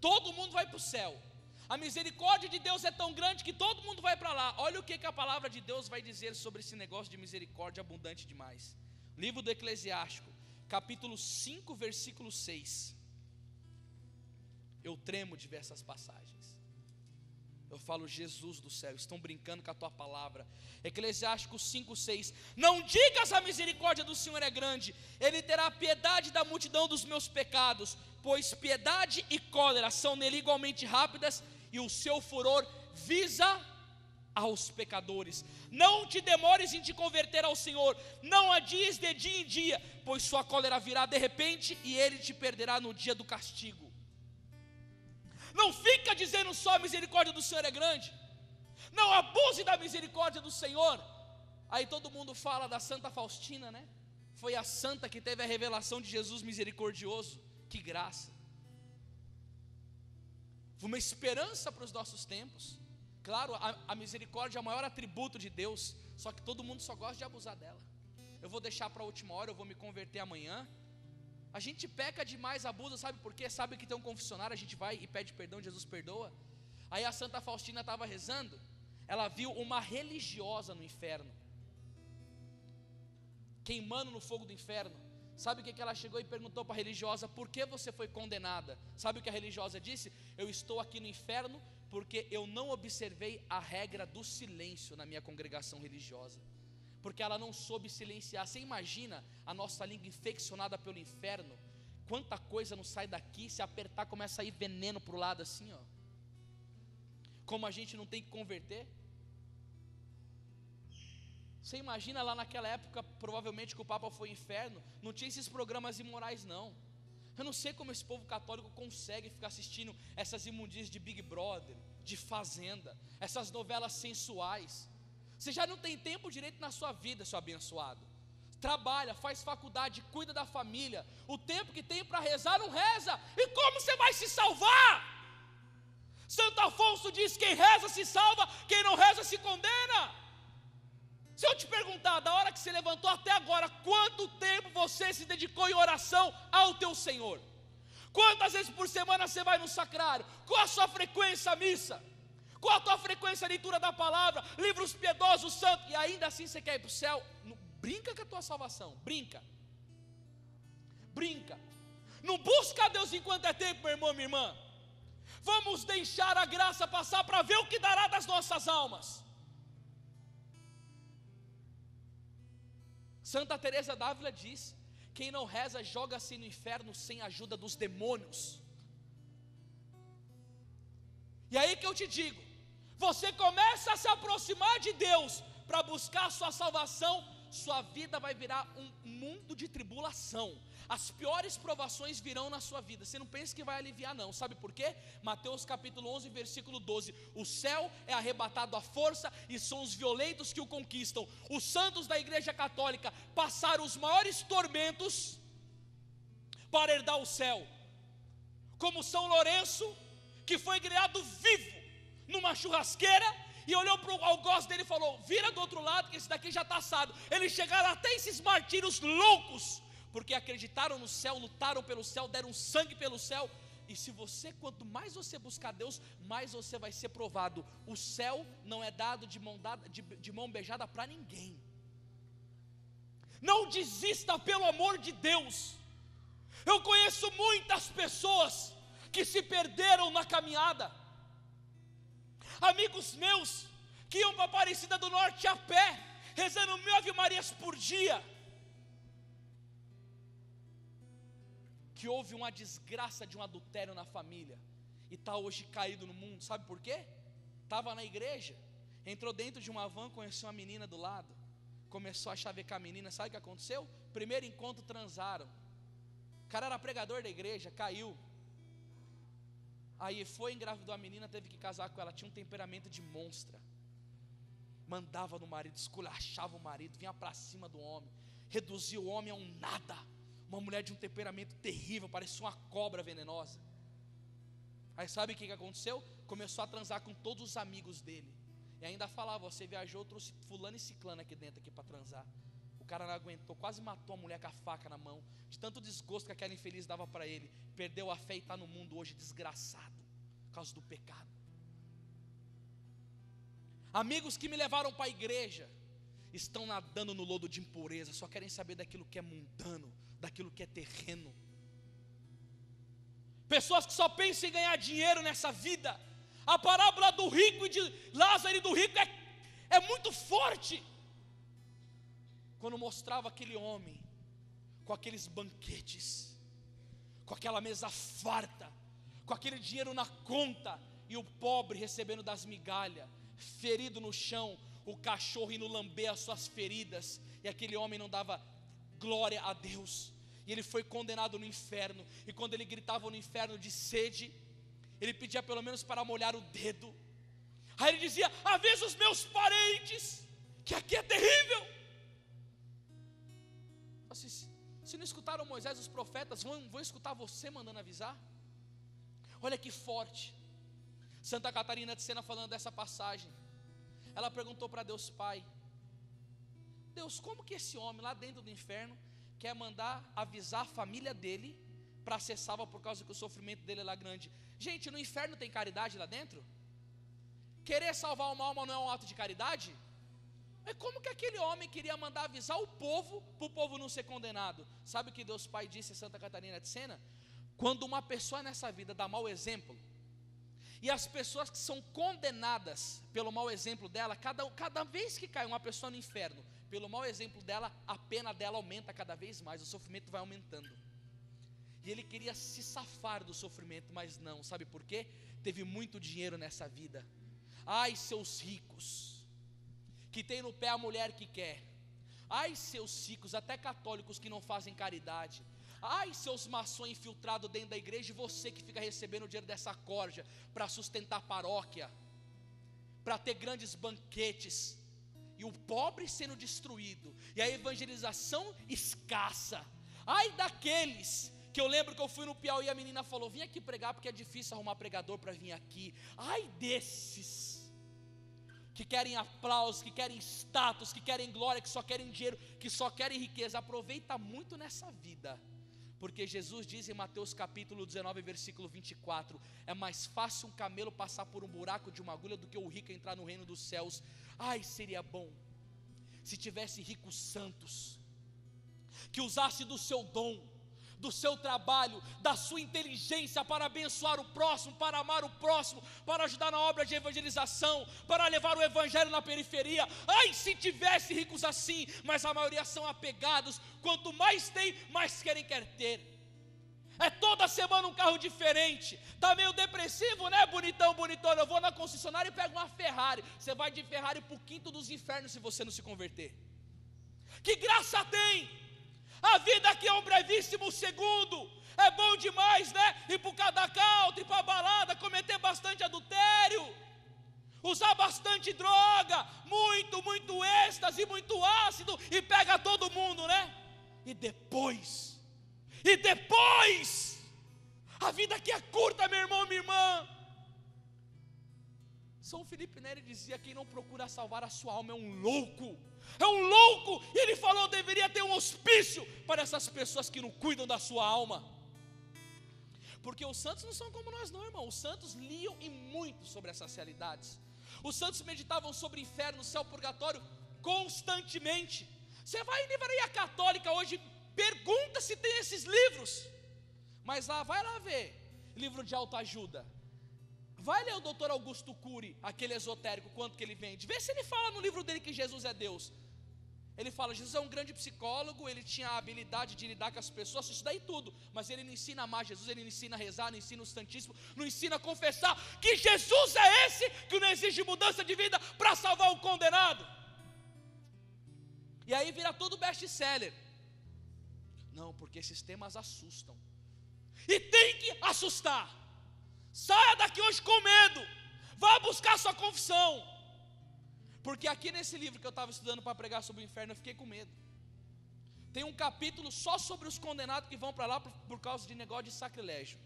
Todo mundo vai para o céu. A misericórdia de Deus é tão grande que todo mundo vai para lá. Olha o que a palavra de Deus vai dizer sobre esse negócio de misericórdia abundante demais. Livro do Eclesiástico, capítulo 5, versículo 6. Eu tremo de ver essas passagens. Eu falo: Jesus do céu, estão brincando com a tua palavra. Eclesiástico 5:6. Não digas: a misericórdia do Senhor é grande, Ele terá piedade da multidão dos meus pecados, pois piedade e cólera são nele igualmente rápidas, e o seu furor visa aos pecadores. Não te demores em te converter ao Senhor, não adies de dia em dia, pois sua cólera virá de repente, e Ele te perderá no dia do castigo. Não fica dizendo só: a misericórdia do Senhor é grande. Não abuse da misericórdia do Senhor. Aí todo mundo fala da Santa Faustina, né? Foi a santa que teve a revelação de Jesus misericordioso. Que graça. Foi uma esperança para os nossos tempos. Claro, a misericórdia é o maior atributo de Deus, só que todo mundo só gosta de abusar dela. Eu vou deixar para a última hora, eu vou me converter amanhã. A gente peca demais, abusa, sabe por quê? Sabe que tem um confessionário, a gente vai e pede perdão, Jesus perdoa. Aí a Santa Faustina estava rezando, ela viu uma religiosa no inferno, queimando no fogo do inferno. Sabe o que ela chegou e perguntou para a religiosa: por que você foi condenada? Sabe o que a religiosa disse? Eu estou aqui no inferno porque eu não observei a regra do silêncio na minha congregação religiosa. Porque ela não soube silenciar. Você imagina a nossa língua infeccionada pelo inferno? Quanta coisa não sai daqui, se apertar começa a ir veneno para o lado assim, ó. Como a gente não tem que converter. Você imagina lá naquela época, provavelmente que o Papa foi ao inferno, não tinha esses programas imorais não. Eu não sei como esse povo católico consegue ficar assistindo essas imundícias de Big Brother, de Fazenda, essas novelas sensuais. Você já não tem tempo direito na sua vida, seu abençoado. Trabalha, faz faculdade, cuida da família. O tempo que tem para rezar, não reza. E como você vai se salvar? Santo Afonso diz: quem reza se salva, quem não reza se condena. Se eu te perguntar, da hora que você levantou até agora, quanto tempo você se dedicou em oração ao teu Senhor? Quantas vezes por semana você vai no sacrário? Qual a sua frequência à missa? Qual a tua frequência à leitura da palavra? Livros piedosos, santos, e ainda assim você quer ir para o céu? Brinca com a tua salvação, brinca. Não busca a Deus enquanto é tempo, meu irmão, minha irmã. Vamos deixar a graça passar para ver o que dará das nossas almas. Santa Teresa d'Ávila diz: quem não reza joga-se no inferno sem a ajuda dos demônios. E aí que eu te digo, você começa a se aproximar de Deus para buscar a sua salvação, sua vida vai virar um mundo de tribulação. As piores provações virão na sua vida. Você não pensa que vai aliviar não, sabe por quê? Mateus capítulo 11, versículo 12: o céu é arrebatado à força e são os violentos que o conquistam. Os santos da igreja católica passaram os maiores tormentos para herdar o céu, como São Lourenço, que foi criado vivo numa churrasqueira, e olhou para o algoz dele e falou: vira do outro lado que esse daqui já está assado. Eles chegaram até esses martírios loucos, porque acreditaram no céu, lutaram pelo céu, deram sangue pelo céu. E se você, quanto mais você buscar Deus, mais você vai ser provado. O céu não é dado de mão beijada para ninguém. Não desista, pelo amor de Deus. Eu conheço muitas pessoas que se perderam na caminhada. Amigos meus que iam para Aparecida do Norte a pé, rezando 1000 Ave Marias por dia, que houve uma desgraça de um adultério na família, e está hoje caído no mundo. Sabe por quê? Estava na igreja, entrou dentro de uma van, conheceu uma menina do lado, começou a chavecar a menina. Sabe o que aconteceu? Primeiro encontro, transaram. O cara era pregador da igreja, caiu. Aí foi, engravidou a menina, teve que casar com ela. Tinha um temperamento de monstra, mandava no marido, esculachava o marido, vinha para cima do homem, reduzia o homem a um nada. Uma mulher de um temperamento terrível, parecia uma cobra venenosa. Aí sabe o que aconteceu? Começou a transar com todos os amigos dele, e ainda falava: você viajou, trouxe fulano e ciclano aqui dentro para transar. O cara não aguentou, quase matou a mulher com a faca na mão, de tanto desgosto que aquela infeliz dava para ele. Perdeu a fé e está no mundo hoje desgraçado, por causa do pecado. Amigos que me levaram para a igreja estão nadando no lodo de impureza, só querem saber daquilo que é mundano, daquilo que é terreno. Pessoas que só pensam em ganhar dinheiro nessa vida. A parábola do rico e de Lázaro e do rico é muito forte, quando mostrava aquele homem com aqueles banquetes, com aquela mesa farta, com aquele dinheiro na conta, e o pobre recebendo das migalhas, ferido no chão, o cachorro indo lamber as suas feridas, e aquele homem não dava glória a Deus, e ele foi condenado no inferno. E quando ele gritava no inferno de sede, ele pedia pelo menos para molhar o dedo. Aí ele dizia: avisa os meus parentes que aqui é terrível. Se não escutaram Moisés, os profetas vão escutar você mandando avisar? Olha que forte. Santa Catarina de Sena, falando dessa passagem, ela perguntou para Deus Pai: Deus, como que esse homem lá dentro do inferno quer mandar avisar a família dele para ser salva, por causa que o sofrimento dele é lá grande? Gente, no inferno tem caridade lá dentro? Querer salvar uma alma não é um ato de caridade? Mas como que aquele homem queria mandar avisar o povo, para o povo não ser condenado? Sabe o que Deus Pai disse a Santa Catarina de Sena? Quando uma pessoa nessa vida dá mau exemplo, e as pessoas que são condenadas pelo mau exemplo dela, cada vez que cai uma pessoa no inferno, pelo mau exemplo dela, a pena dela aumenta cada vez mais, o sofrimento vai aumentando. E ele queria se safar do sofrimento, mas não. Sabe por quê? Teve muito dinheiro nessa vida. Ai, seus ricos, que tem no pé a mulher que quer. Ai, seus ricos, até católicos, que não fazem caridade. Ai, seus maçons infiltrados dentro da igreja, e você que fica recebendo o dinheiro dessa corja para sustentar a paróquia, para ter grandes banquetes, e o pobre sendo destruído, e a evangelização escassa. Ai daqueles que eu lembro que eu fui no Piauí, a menina falou: vim aqui pregar porque é difícil arrumar pregador para vir aqui. Ai desses que querem aplausos, que querem status, que querem glória, que só querem dinheiro, que só querem riqueza. Aproveita muito nessa vida, Porque Jesus diz em Mateus capítulo 19, versículo 24: é mais fácil um camelo passar por um buraco de uma agulha do que o rico entrar no reino dos céus. Ai, seria bom se tivesse ricos santos, que usasse do seu dom, do seu trabalho, da sua inteligência para abençoar o próximo, para amar o próximo, para ajudar na obra de evangelização, para levar o evangelho na periferia. Ai, se tivesse ricos assim, mas a maioria são apegados, quanto mais tem, mais quer ter. É toda semana um carro diferente, tá meio depressivo, né, bonitão, bonitona, eu vou na concessionária e pego uma Ferrari. Você vai de Ferrari para o quinto dos infernos se você não se converter. Que graça tem? A vida aqui é um brevíssimo segundo. É bom demais, né? Ir para o cada country, ir para a balada, cometer bastante adultério, usar bastante droga, muito êxtase, muito ácido, e pega todo mundo, né? E depois, a vida aqui é curta, meu irmão, minha irmã. São Felipe Neri dizia: quem não procura salvar a sua alma é um louco. É um louco. E ele falou: deveria ter um hospício para essas pessoas que não cuidam da sua alma. Porque os santos não são como nós não, irmão. Os santos liam e muito sobre essas realidades. Os santos meditavam sobre inferno, céu, purgatório constantemente. Você vai em livraria católica hoje, pergunta se tem esses livros. Mas lá, vai lá ver livro de autoajuda. Vai ler o Dr. Augusto Cury, aquele esotérico, quanto que ele vende. Vê se ele fala no livro dele que Jesus é Deus. Ele fala: Jesus é um grande psicólogo, ele tinha a habilidade de lidar com as pessoas, isso daí tudo. Mas ele não ensina a amar Jesus, ele não ensina a rezar, não ensina o Santíssimo, não ensina a confessar que Jesus é esse, que não exige mudança de vida para salvar o condenado. E aí vira todo best-seller. Não, porque esses temas assustam. E tem que assustar. Saia daqui hoje com medo. Vá buscar sua confissão. Porque aqui nesse livro que eu estava estudando para pregar sobre o inferno, eu fiquei com medo. Tem um capítulo só sobre os condenados que vão para lá por causa de negócio de sacrilégio.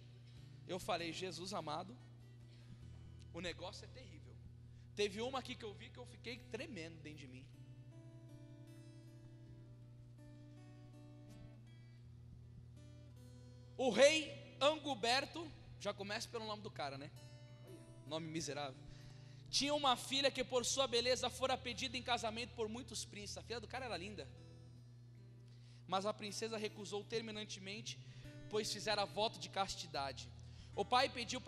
Eu falei: Jesus amado, o negócio é terrível. Teve uma aqui que eu vi que eu fiquei tremendo dentro de mim. O rei Anguberto, já começa pelo nome do cara, né? Nome miserável. Tinha uma filha que por sua beleza fora pedida em casamento por muitos príncipes. A filha do cara era linda. Mas a princesa recusou terminantemente, pois fizera voto de castidade. O pai pediu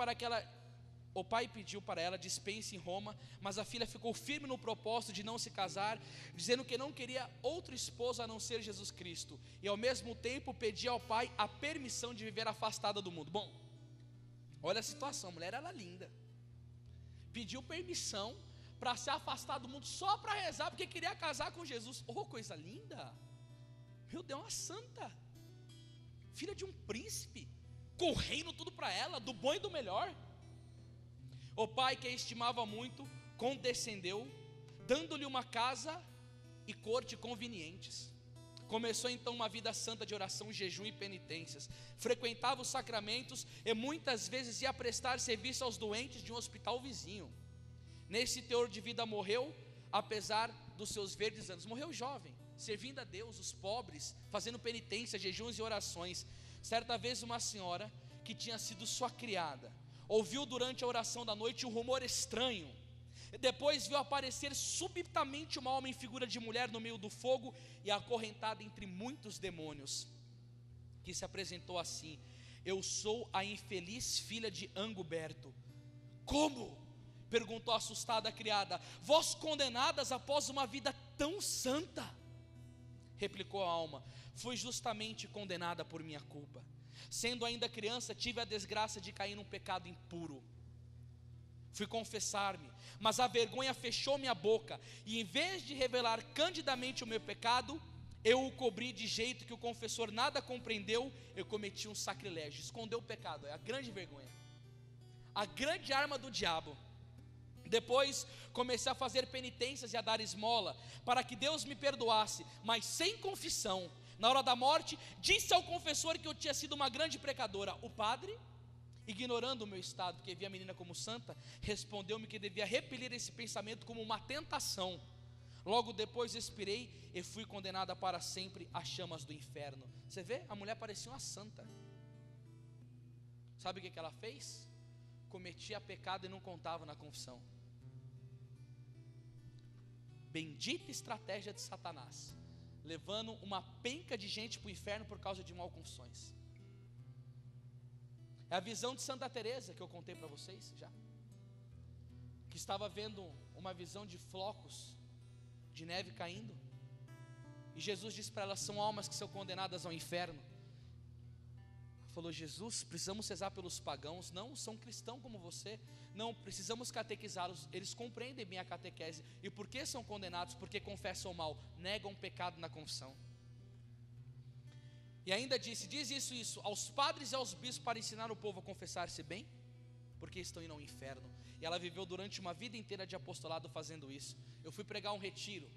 para ela dispense em Roma, mas a filha ficou firme no propósito de não se casar, dizendo que não queria outro esposo a não ser Jesus Cristo, e ao mesmo tempo pedia ao pai a permissão de viver afastada do mundo. Bom, olha a situação, a mulher era linda, pediu permissão para se afastar do mundo só para rezar, porque queria casar com Jesus. Oh, coisa linda! Meu Deus, uma santa, filha de um príncipe, com o reino tudo para ela, do bom e do melhor. O pai, que a estimava muito, condescendeu, dando-lhe uma casa e corte convenientes. Começou então uma vida santa de oração, jejum e penitências. Frequentava os sacramentos e muitas vezes ia prestar serviço aos doentes de um hospital vizinho. Nesse teor de vida morreu, apesar dos seus verdes anos. Morreu jovem, servindo a Deus, os pobres, fazendo penitência, jejuns e orações. Certa vez uma senhora, que tinha sido sua criada, ouviu durante a oração da noite um rumor estranho. Depois viu aparecer subitamente uma alma em figura de mulher no meio do fogo e acorrentada entre muitos demônios, que se apresentou assim: eu sou a infeliz filha de Anguberto. Como? Perguntou assustada a criada. Vós condenadas após uma vida tão santa? Replicou a alma: fui justamente condenada por minha culpa. Sendo ainda criança, tive a desgraça de cair num pecado impuro. Fui confessar-me, mas a vergonha fechou minha boca, e em vez de revelar candidamente o meu pecado, eu o cobri de jeito que o confessor nada compreendeu. Eu cometi um sacrilégio. Escondeu o pecado, é a grande vergonha, a grande arma do diabo. Depois comecei a fazer penitências e a dar esmola, para que Deus me perdoasse, mas sem confissão. Na hora da morte, disse ao confessor que eu tinha sido uma grande pecadora. O padre, ignorando o meu estado, porque via a menina como santa, respondeu-me que devia repelir esse pensamento como uma tentação. Logo depois expirei e fui condenada para sempre às chamas do inferno. Você vê? A mulher parecia uma santa. Sabe o que ela fez? Cometia pecado e não contava na confissão. Bendita estratégia de Satanás, levando uma penca de gente para o inferno por causa de mal confissões. É a visão de Santa Teresa que eu contei para vocês já, que estava vendo uma visão de flocos de neve caindo, e Jesus disse para ela: são almas que são condenadas ao inferno. Falou: Jesus, precisamos rezar pelos pagãos, não são cristãos como você, não, precisamos catequizá-los, eles compreendem bem a catequese. E por que são condenados? Porque confessam mal, negam pecado na confissão. E ainda disse: diz isso aos padres e aos bispos para ensinar o povo a confessar-se bem, porque estão indo ao inferno. E ela viveu durante uma vida inteira de apostolado fazendo isso. Eu fui pregar um retiro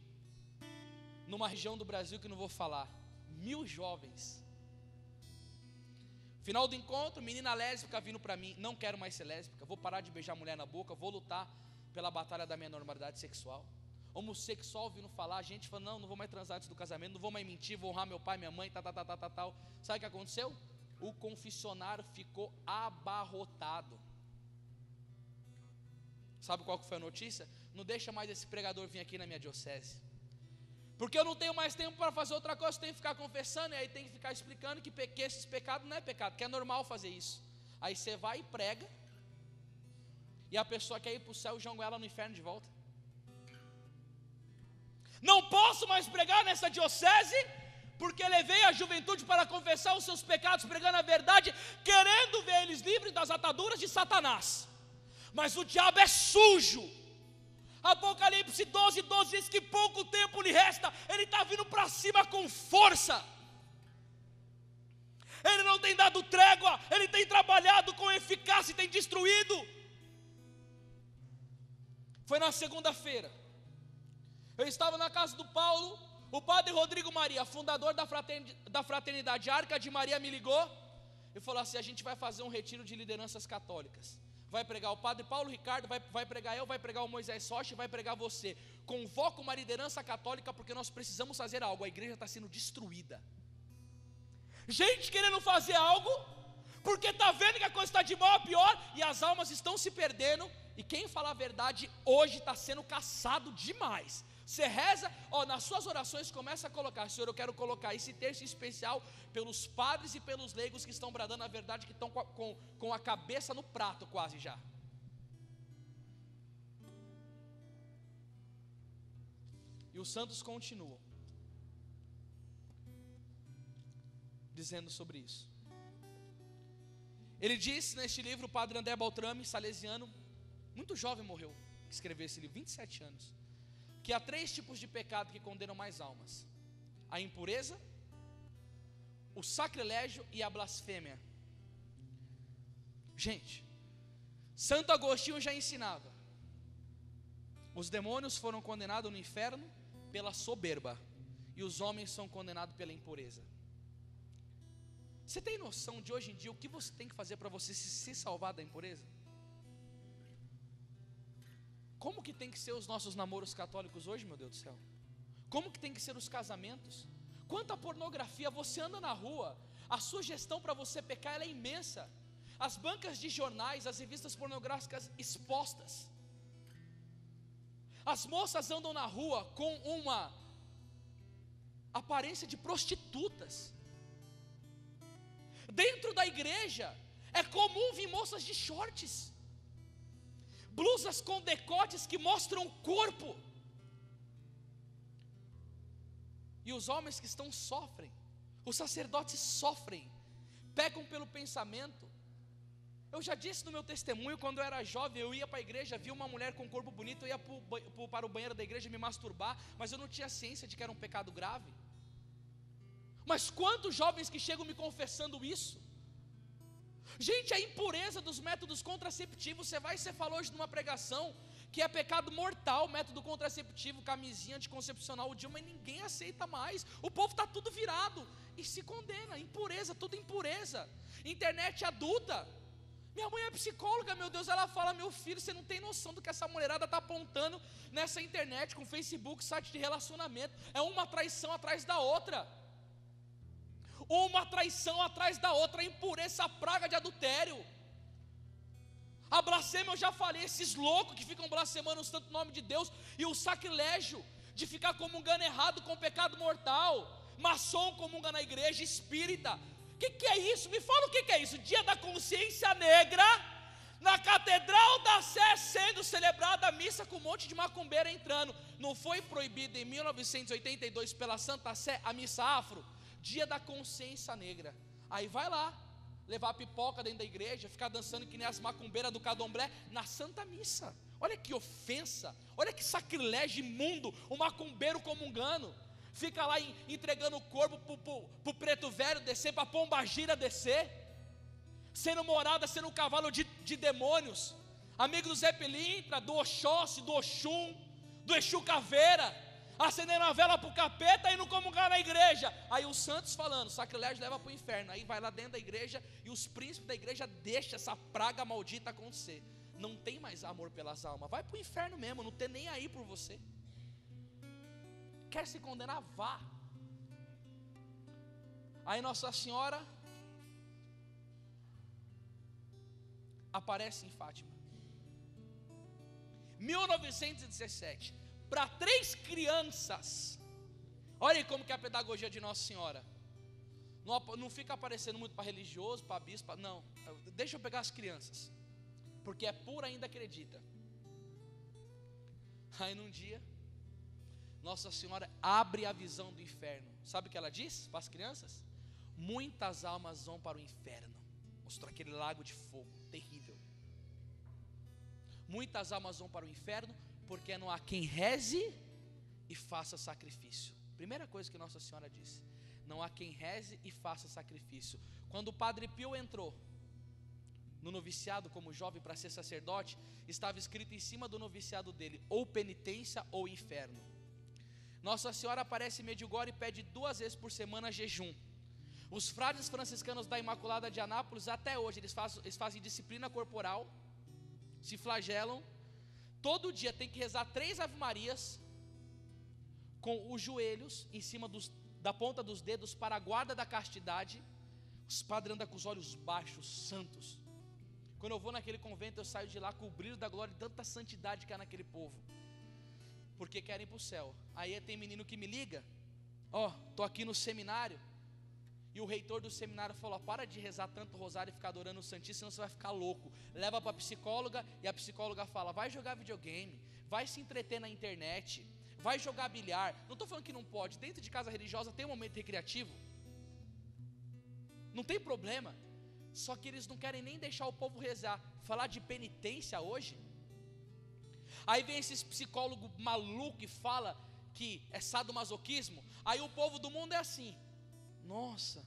numa região do Brasil que não vou falar, 1000 jovens. Final do encontro, menina lésbica vindo para mim: não quero mais ser lésbica, vou parar de beijar mulher na boca, vou lutar pela batalha da minha normalidade sexual. Homossexual vindo falar, gente falando: não vou mais transar antes do casamento, não vou mais mentir, vou honrar meu pai, minha mãe, tal. Sabe o que aconteceu? O confessionário ficou abarrotado. Sabe qual que foi a notícia? Não deixa mais esse pregador vir aqui na minha diocese, porque eu não tenho mais tempo para fazer outra coisa, tenho que ficar confessando, e aí tem que ficar explicando que esses pecados não é pecado, que é normal fazer isso. Aí você vai e prega, e a pessoa quer ir para o céu e joga ela no inferno de volta. Não posso mais pregar nessa diocese, porque levei a juventude para confessar os seus pecados, pregando a verdade, querendo ver eles livres das ataduras de Satanás. Mas o diabo é sujo. Apocalipse 12:12 diz que pouco tempo lhe resta. Ele está vindo para cima com força. Ele não tem dado trégua, ele tem trabalhado com eficácia e tem destruído. Foi na segunda-feira, eu estava na casa do Paulo. O padre Rodrigo Maria, fundador da fraternidade Arca de Maria, me ligou e falou assim: a gente vai fazer um retiro de lideranças católicas. Vai pregar o padre Paulo Ricardo, vai pregar eu, vai pregar o Moisés Rocha e vai pregar você. Convoca uma liderança católica, porque nós precisamos fazer algo. A igreja está sendo destruída. Gente querendo fazer algo, porque está vendo que a coisa está de mal a pior, e as almas estão se perdendo. E quem fala a verdade hoje está sendo caçado demais. Você reza, nas suas orações começa a colocar: Senhor, eu quero colocar esse terço especial pelos padres e pelos leigos que estão bradando a verdade, que estão com a cabeça no prato quase já. E os santos continuam dizendo sobre isso. Ele diz neste livro, o padre André Baltrame, salesiano, muito jovem morreu, que escreveu esse livro, 27 anos, que há 3 tipos de pecado que condenam mais almas: a impureza, o sacrilégio e a blasfêmia. Gente, Santo Agostinho já ensinava: os demônios foram condenados no inferno pela soberba, e os homens são condenados pela impureza. Você tem noção de hoje em dia o que você tem que fazer para você se salvar da impureza? Como que tem que ser os nossos namoros católicos hoje, meu Deus do céu? Como que tem que ser os casamentos? Quanta pornografia! Você anda na rua, a sugestão para você pecar ela é imensa. As bancas de jornais, as revistas pornográficas expostas. As moças andam na rua com uma aparência de prostitutas. Dentro da igreja é comum vir moças de shorts, blusas com decotes que mostram o corpo. E os homens cristãos sofrem, os sacerdotes sofrem, pecam pelo pensamento. Eu já disse no meu testemunho, quando eu era jovem, eu ia para a igreja, via uma mulher com corpo bonito, eu ia para o banheiro da igreja me masturbar, mas eu não tinha ciência de que era um pecado grave. Mas quantos jovens que chegam me confessando isso? Gente, a impureza dos métodos contraceptivos. Você falou hoje numa pregação que é pecado mortal, método contraceptivo, camisinha anticoncepcional, o dia, mas ninguém aceita mais. O povo está tudo virado e se condena. Impureza, tudo impureza. Internet adulta. Minha mãe é psicóloga, meu Deus, ela fala, meu filho, você não tem noção do que essa mulherada está apontando nessa internet, com Facebook, site de relacionamento, é uma traição atrás da outra, uma traição atrás da outra, a impureza, a praga de adultério, a blasfêmia, eu já falei, esses loucos que ficam blasfemando o santo nome de Deus, e o sacrilégio de ficar comungando errado com pecado mortal, maçom comunga na igreja, espírita. O que é isso? Me fala o que é isso. Dia da consciência negra, na Catedral da Sé sendo celebrada a missa com um monte de macumbeira entrando. Não foi proibido em 1982 pela Santa Sé a missa afro? Dia da consciência negra. Aí vai lá, levar pipoca dentro da igreja, ficar dançando que nem as macumbeiras do candomblé na Santa Missa. Olha que ofensa, olha que sacrilégio imundo, o macumbeiro comungando. Fica lá entregando o corpo para o preto velho descer, para a pombagira descer, sendo morada, sendo um cavalo de demônios, amigo do Zé Pilintra, do Oxóssi, do Oxum, do Exu Caveira, acendendo a vela para o capeta e não comungar na igreja. Aí os santos falando, sacrilégio leva para o inferno. Aí vai lá dentro da igreja e os príncipes da igreja deixam essa praga maldita acontecer. Não tem mais amor pelas almas, vai para o inferno mesmo, não tem nem aí por você. Quer se condenar? Vá. Aí Nossa Senhora aparece em Fátima, 1917, para 3 crianças. Olha aí como que é a pedagogia de Nossa Senhora. Não fica aparecendo muito para religioso, para bispo, não. Deixa eu pegar as crianças, porque é pura, ainda acredita. Aí num dia, Nossa Senhora abre a visão do inferno. Sabe o que ela diz para as crianças? Muitas almas vão para o inferno. Mostrou aquele lago de fogo terrível. Muitas almas vão para o inferno porque não há quem reze e faça sacrifício. Primeira coisa que Nossa Senhora disse: não há quem reze e faça sacrifício. Quando o Padre Pio entrou no noviciado como jovem para ser sacerdote, estava escrito em cima do noviciado dele: ou penitência ou inferno. Nossa Senhora aparece em Medjugorje e pede 2 vezes por semana jejum. Os frades franciscanos da Imaculada de Anápolis, até hoje, eles fazem disciplina corporal, se flagelam, todo dia tem que rezar 3 Ave Marias, com os joelhos em cima da ponta dos dedos para a guarda da castidade. Os padres andam com os olhos baixos, santos. Quando eu vou naquele convento, eu saio de lá com o brilho da glória e tanta santidade que há naquele povo, porque querem ir para o céu. Aí tem menino que me liga: estou aqui no seminário, e o reitor do seminário falou: para de rezar tanto rosário e ficar adorando o Santíssimo, senão você vai ficar louco. Leva para a psicóloga, e a psicóloga fala: vai jogar videogame, vai se entreter na internet, vai jogar bilhar. Não estou falando que não pode, dentro de casa religiosa tem um momento recreativo, não tem problema. Só que eles não querem nem deixar o povo rezar. Falar de penitência hoje. Aí vem esses psicólogos malucos que fala que é sadomasoquismo. Aí o povo do mundo é assim: nossa,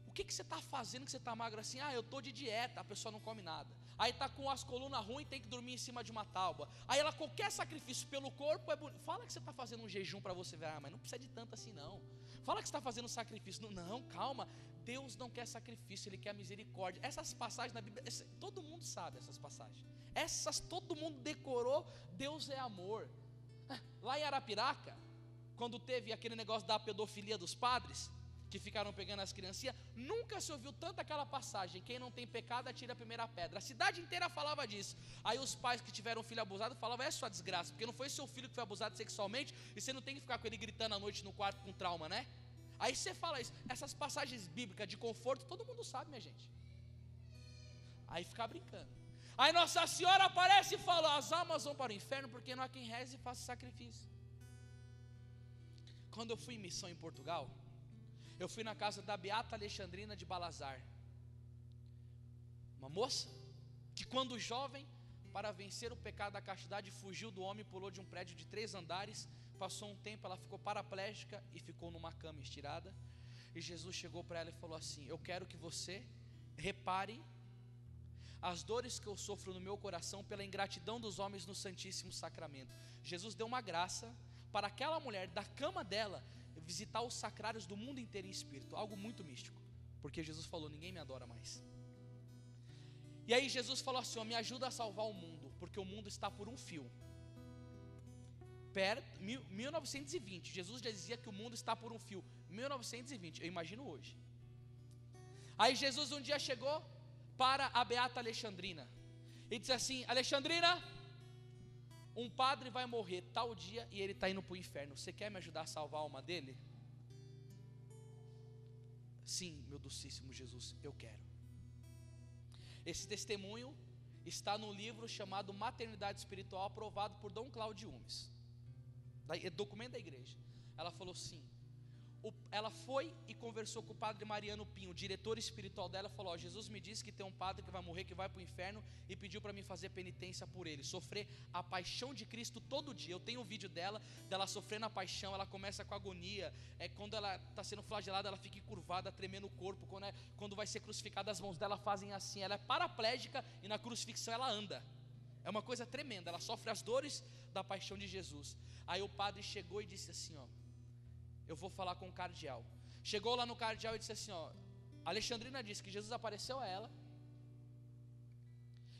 o que você está fazendo que você está magro assim? Eu estou de dieta. A pessoa não come nada. Aí está com as colunas ruins, tem que dormir em cima de uma tábua. Aí ela, qualquer sacrifício pelo corpo é bonito. Fala que você está fazendo um jejum para você ver. Mas não precisa de tanto assim não. Fala que você está fazendo sacrifício. Não, calma. Deus não quer sacrifício, Ele quer misericórdia. Essas passagens na Bíblia, todo mundo sabe essas passagens. Todo mundo decorou. Deus é amor. Lá em Arapiraca, quando teve aquele negócio da pedofilia dos padres, que ficaram pegando as criancinhas, nunca se ouviu tanto aquela passagem: quem não tem pecado atira a primeira pedra. A cidade inteira falava disso. Aí os pais que tiveram filho abusado falavam: é sua desgraça, porque não foi seu filho que foi abusado sexualmente, e você não tem que ficar com ele gritando à noite no quarto com trauma, né? Aí você fala isso. Essas passagens bíblicas de conforto, todo mundo sabe, minha gente. Aí fica brincando. Aí Nossa Senhora aparece e fala: as almas vão para o inferno porque não há quem reze e faça sacrifício. Quando eu fui em missão em Portugal, eu fui na casa da Beata Alexandrina de Balazar, uma moça que, quando jovem, para vencer o pecado da castidade, fugiu do homem, pulou de um prédio de 3 andares. Passou um tempo, ela ficou paraplégica e ficou numa cama estirada. E Jesus chegou para ela e falou assim: eu quero que você repare as dores que eu sofro no meu coração pela ingratidão dos homens no Santíssimo Sacramento. Jesus deu uma graça para aquela mulher, da cama dela, visitar os sacrários do mundo inteiro em espírito. Algo muito místico, porque Jesus falou: ninguém me adora mais. E aí Jesus falou assim: me ajuda a salvar o mundo, porque o mundo está por um fio. 1920, Jesus já dizia que o mundo está por um fio. 1920, eu imagino hoje. Aí Jesus um dia chegou para a beata Alexandrina e disse assim: Alexandrina, um padre vai morrer tal dia e ele está indo para o inferno. Você quer me ajudar a salvar a alma dele? Sim, meu docíssimo Jesus, eu quero. Esse testemunho está num livro chamado Maternidade Espiritual, aprovado por Dom Cláudio Umes, documento da igreja. Ela falou sim. Ela foi e conversou com o padre Mariano Pinho, o diretor espiritual dela. Falou: Jesus me disse que tem um padre que vai morrer, que vai para o inferno, e pediu para mim fazer penitência por ele, sofrer a paixão de Cristo todo dia. Eu tenho um vídeo dela sofrendo a paixão. Ela começa com agonia, quando ela está sendo flagelada, ela fica encurvada, tremendo o corpo. Quando vai ser crucificada, as mãos dela fazem assim. Ela é paraplégica e na crucifixão ela anda. É uma coisa tremenda, ela sofre as dores da paixão de Jesus. Aí o padre chegou e disse assim: eu vou falar com o cardeal. Chegou lá no cardeal e disse assim: Alexandrina disse que Jesus apareceu a ela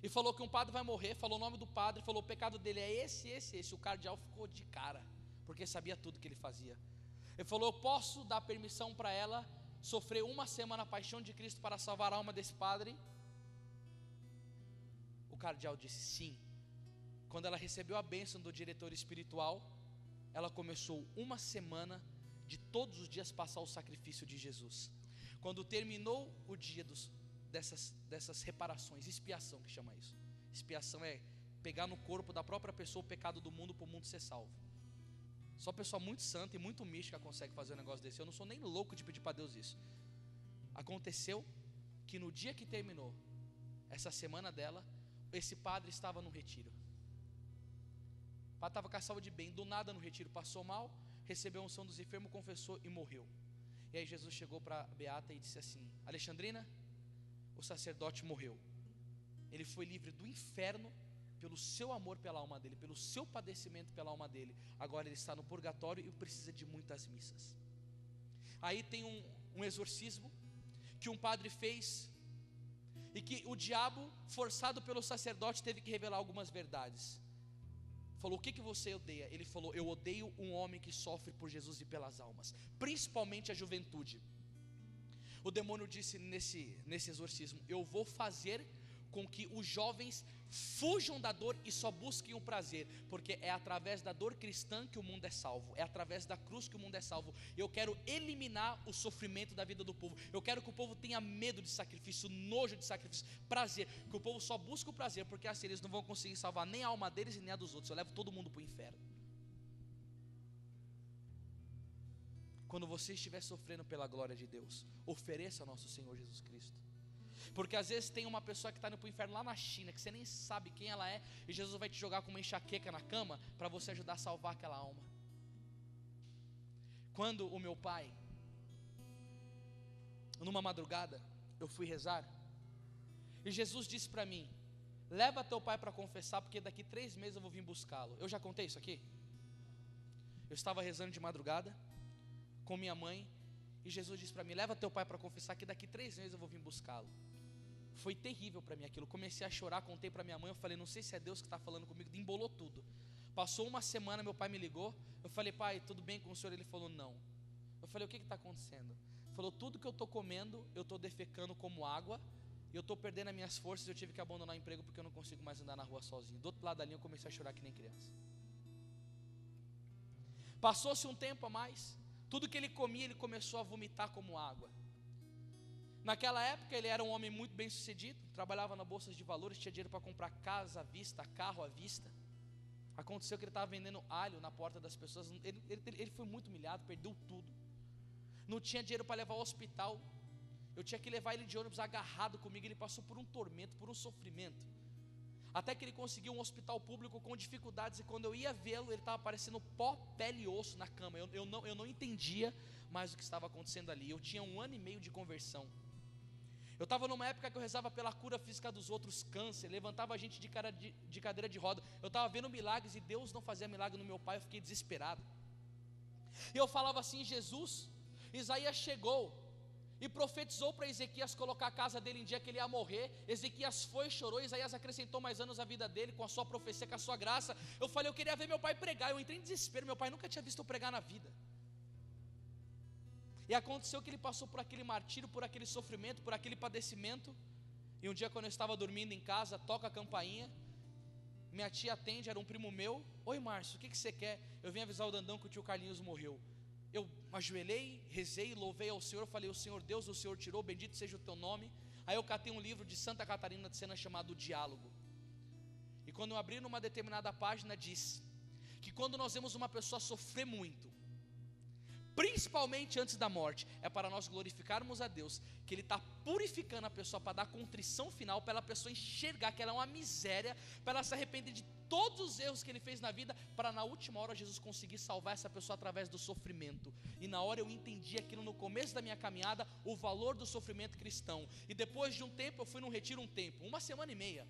e falou que um padre vai morrer. Falou o nome do padre, falou: o pecado dele é esse. O cardeal ficou de cara, porque sabia tudo que ele fazia. Ele falou: eu posso dar permissão para ela sofrer uma semana a paixão de Cristo para salvar a alma desse padre? O cardeal disse sim. Quando ela recebeu a bênção do diretor espiritual, ela começou uma semana de todos os dias passar o sacrifício de Jesus. Quando terminou o dia dessas reparações, expiação que chama isso. Expiação é pegar no corpo da própria pessoa o pecado do mundo para o mundo ser salvo. Só pessoa muito santa e muito mística consegue fazer um negócio desse. Eu não sou nem louco de pedir para Deus isso. Aconteceu que no dia que terminou essa semana dela, esse padre estava no retiro. O padre estava com a saúde bem, do nada no retiro passou mal, recebeu a unção dos enfermos, confessou e morreu. E aí Jesus chegou para Beata e disse assim: Alexandrina, o sacerdote morreu. Ele foi livre do inferno pelo seu amor pela alma dele, pelo seu padecimento pela alma dele. Agora ele está no purgatório e precisa de muitas missas. Aí tem um exorcismo que um padre fez, e que o diabo, forçado pelo sacerdote, teve que revelar algumas verdades. Falou: o que você odeia? Ele falou: eu odeio um homem que sofre por Jesus e pelas almas, principalmente a juventude. O demônio disse nesse exorcismo: eu vou fazer com que os jovens fujam da dor e só busquem o prazer, porque é através da dor cristã que o mundo é salvo, é através da cruz que o mundo é salvo. Eu quero eliminar o sofrimento da vida do povo. Eu quero que o povo tenha medo de sacrifício, nojo de sacrifício, prazer, que o povo só busque o prazer, porque assim eles não vão conseguir salvar nem a alma deles e nem a dos outros. Eu levo todo mundo para o inferno. Quando você estiver sofrendo pela glória de Deus, ofereça ao nosso Senhor Jesus Cristo. Porque às vezes tem uma pessoa que está indo para o inferno lá na China, que você nem sabe quem ela é, e Jesus vai te jogar com uma enxaqueca na cama para você ajudar a salvar aquela alma. Quando o meu pai, numa madrugada, eu fui rezar, e Jesus disse para mim: leva teu pai para confessar, porque daqui 3 meses eu vou vir buscá-lo. Eu já contei isso aqui? Eu estava rezando de madrugada com minha mãe, e Jesus disse para mim: leva teu pai para confessar, que daqui 3 meses eu vou vir buscá-lo. Foi terrível para mim aquilo. Comecei a chorar, contei para minha mãe. Eu falei: não sei se é Deus que está falando comigo. Embolou tudo. Passou uma semana, meu pai me ligou. Eu falei: pai, tudo bem com o senhor? Ele falou: não. Eu falei: o que está acontecendo? Ele falou: tudo que eu estou comendo, eu estou defecando como água, e eu estou perdendo as minhas forças. Eu tive que abandonar o emprego porque eu não consigo mais andar na rua sozinho. Do outro lado da linha eu comecei a chorar que nem criança. Passou-se um tempo a mais. Tudo que ele comia, ele começou a vomitar como água. Naquela época ele era um homem muito bem sucedido, trabalhava na bolsa de valores, tinha dinheiro para comprar casa à vista, carro à vista. Aconteceu que ele estava vendendo alho na porta das pessoas. Ele foi muito humilhado, perdeu tudo. Não tinha dinheiro para levar ao hospital. Eu tinha que levar ele de ônibus agarrado comigo. Ele passou por um tormento, por um sofrimento, até que ele conseguiu um hospital público com dificuldades. E quando eu ia vê-lo, ele estava parecendo pó, pele e osso na cama. Eu não entendia mais o que estava acontecendo ali. Eu tinha 1 ano e meio de conversão. Eu estava numa época que eu rezava pela cura física dos outros, câncer, levantava a gente de cadeira de roda. Eu estava vendo milagres e Deus não fazia milagre no meu pai. Eu fiquei desesperado. E eu falava assim: Jesus, Isaías chegou e profetizou para Ezequias colocar a casa dele em dia que ele ia morrer. Ezequias foi, chorou, Isaías acrescentou mais anos à vida dele com a sua profecia, com a sua graça. Eu falei, eu queria ver meu pai pregar, eu entrei em desespero, meu pai nunca tinha visto eu pregar na vida. E aconteceu que ele passou por aquele martírio, por aquele sofrimento, por aquele padecimento. E um dia quando eu estava dormindo em casa, toca a campainha, minha tia atende, era um primo meu. Oi Márcio, o que você quer? Eu vim avisar o Dandão que o tio Carlinhos morreu. Eu ajoelhei, rezei, louvei ao Senhor, falei, o Senhor Deus, o Senhor tirou, bendito seja o teu nome. Aí eu catei um livro de Santa Catarina de Sena chamado Diálogo. E quando eu abri numa determinada página, diz que quando nós vemos uma pessoa sofrer muito, principalmente antes da morte, é para nós glorificarmos a Deus, que Ele está purificando a pessoa para dar contrição final, para a pessoa enxergar que ela é uma miséria, para ela se arrepender de todos os erros que ele fez na vida, para na última hora Jesus conseguir salvar essa pessoa através do sofrimento. E na hora eu entendi aquilo no começo da minha caminhada, o valor do sofrimento cristão. E depois de um tempo, eu fui num retiro uma semana e meia.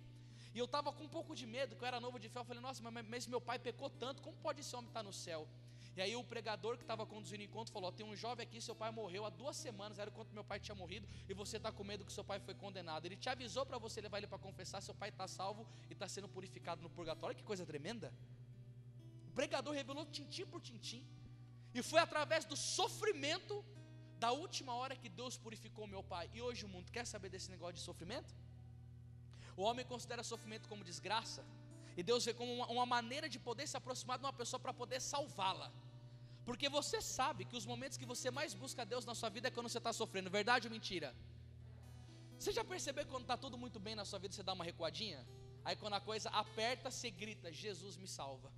E eu estava com um pouco de medo, que eu era novo de fé. Eu falei, nossa, mas meu pai pecou tanto, como pode esse homem estar no céu? E aí o pregador que estava conduzindo o encontro falou, tem um jovem aqui, seu pai morreu há 2 semanas, era quando meu pai tinha morrido, e você está com medo que seu pai foi condenado. Ele te avisou para você levar ele para confessar, seu pai está salvo e está sendo purificado no purgatório. Que coisa tremenda. O pregador revelou tintim por tintim, e foi através do sofrimento da última hora que Deus purificou meu pai. E hoje o mundo quer saber desse negócio de sofrimento? O homem considera sofrimento como desgraça, e Deus vê como uma maneira de poder se aproximar de uma pessoa para poder salvá-la. Porque você sabe que os momentos que você mais busca Deus na sua vida é quando você está sofrendo, verdade ou mentira? Você já percebeu que quando está tudo muito bem na sua vida, você dá uma recuadinha? Aí quando a coisa aperta, você grita, Jesus me salva.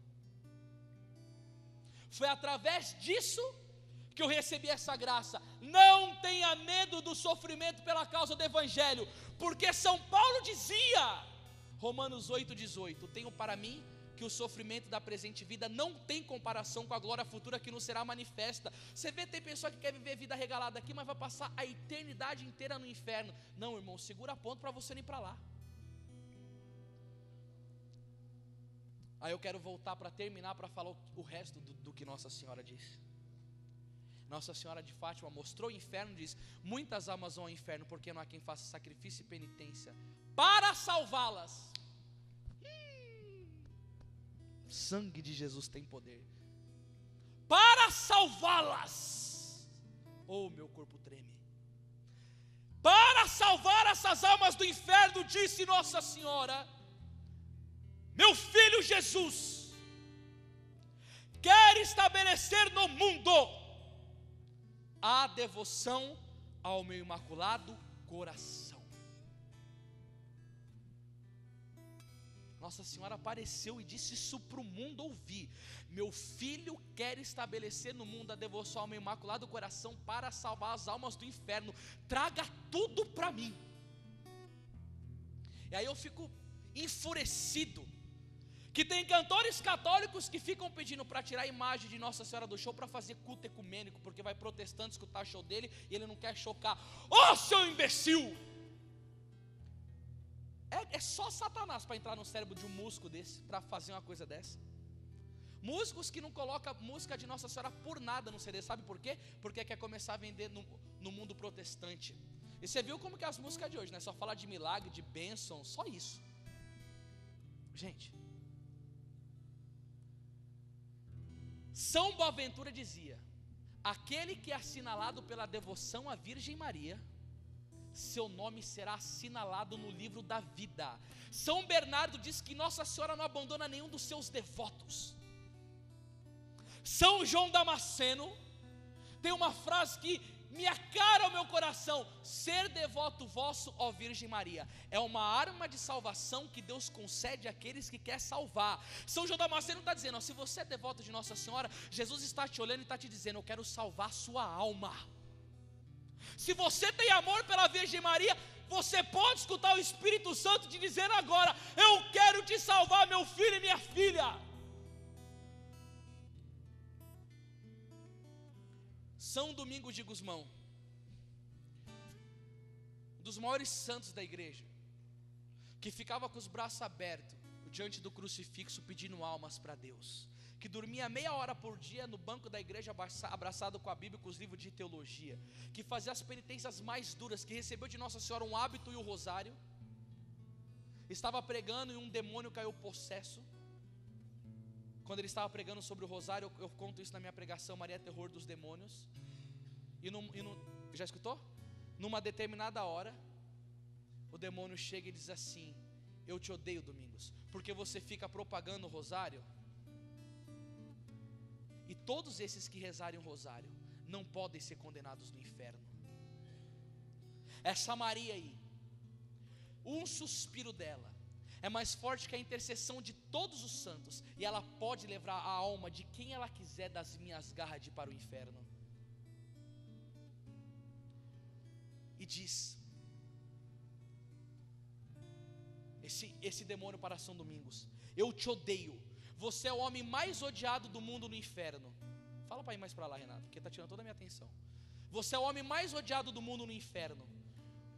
Foi através disso que eu recebi essa graça. Não tenha medo do sofrimento pela causa do Evangelho, porque São Paulo dizia, Romanos 8,18, tenho para mim que o sofrimento da presente vida não tem comparação com a glória futura que nos será manifesta. Você vê, tem pessoa que quer viver vida regalada aqui, mas vai passar a eternidade inteira no inferno. Não, irmão, segura a ponto para você não ir para lá. Aí eu quero voltar para terminar, para falar o resto do que Nossa Senhora disse. Nossa Senhora de Fátima mostrou o inferno, diz, muitas almas vão ao inferno, porque não há quem faça sacrifício e penitência para salvá-las. O sangue de Jesus tem poder para salvá-las. Oh, meu corpo treme. Para salvar essas almas do inferno, disse Nossa Senhora, meu filho Jesus quer estabelecer no mundo a devoção ao meu imaculado coração. Nossa Senhora apareceu e disse isso para o mundo ouvir. Meu filho quer estabelecer no mundo a devoção ao meu imaculado coração para salvar as almas do inferno. Traga tudo para mim. E aí eu fico enfurecido que tem cantores católicos que ficam pedindo para tirar a imagem de Nossa Senhora do show para fazer culto ecumênico, porque vai protestante escutar o show dele e ele não quer chocar. Ô, seu imbecil! É só Satanás para entrar no cérebro de um músico desse, para fazer uma coisa dessa. Músicos que não colocam música de Nossa Senhora por nada no CD, sabe por quê? Porque quer começar a vender no mundo protestante. E você viu como que é as músicas de hoje, né? Só fala de milagre, de bênção, só isso. Gente, São Boaventura dizia, aquele que é assinalado pela devoção à Virgem Maria, seu nome será assinalado no livro da vida. São Bernardo diz que Nossa Senhora não abandona nenhum dos seus devotos. São João Damasceno tem uma frase que me acara ao meu coração: ser devoto vosso, ó Virgem Maria, é uma arma de salvação que Deus concede àqueles que quer salvar. São João Damasceno está dizendo, ó, se você é devoto de Nossa Senhora, Jesus está te olhando e está te dizendo, eu quero salvar sua alma. Se você tem amor pela Virgem Maria, você pode escutar o Espírito Santo te dizendo agora, eu quero te salvar, meu filho e minha filha. São Domingos de Gusmão, um dos maiores santos da igreja, que ficava com os braços abertos diante do crucifixo pedindo almas para Deus, que dormia meia hora por dia no banco da igreja, abraçado com a Bíblia e com os livros de teologia, que fazia as penitências mais duras, que recebeu de Nossa Senhora um hábito e o rosário, estava pregando e um demônio caiu possesso. Quando ele estava pregando sobre o rosário, eu conto isso na minha pregação, Maria é terror dos demônios. Já escutou? Numa determinada hora, o demônio chega e diz assim: eu te odeio, Domingos, porque você fica propagando o rosário. E todos esses que rezarem o rosário não podem ser condenados no inferno. Essa Maria aí, um suspiro dela é mais forte que a intercessão de todos os santos, e ela pode levar a alma de quem ela quiser das minhas garras de para o inferno. E diz, esse demônio para São Domingos: eu te odeio, você é o homem mais odiado do mundo no inferno. Fala para ir mais para lá, Renato, porque está tirando toda a minha atenção. Você é o homem mais odiado do mundo no inferno,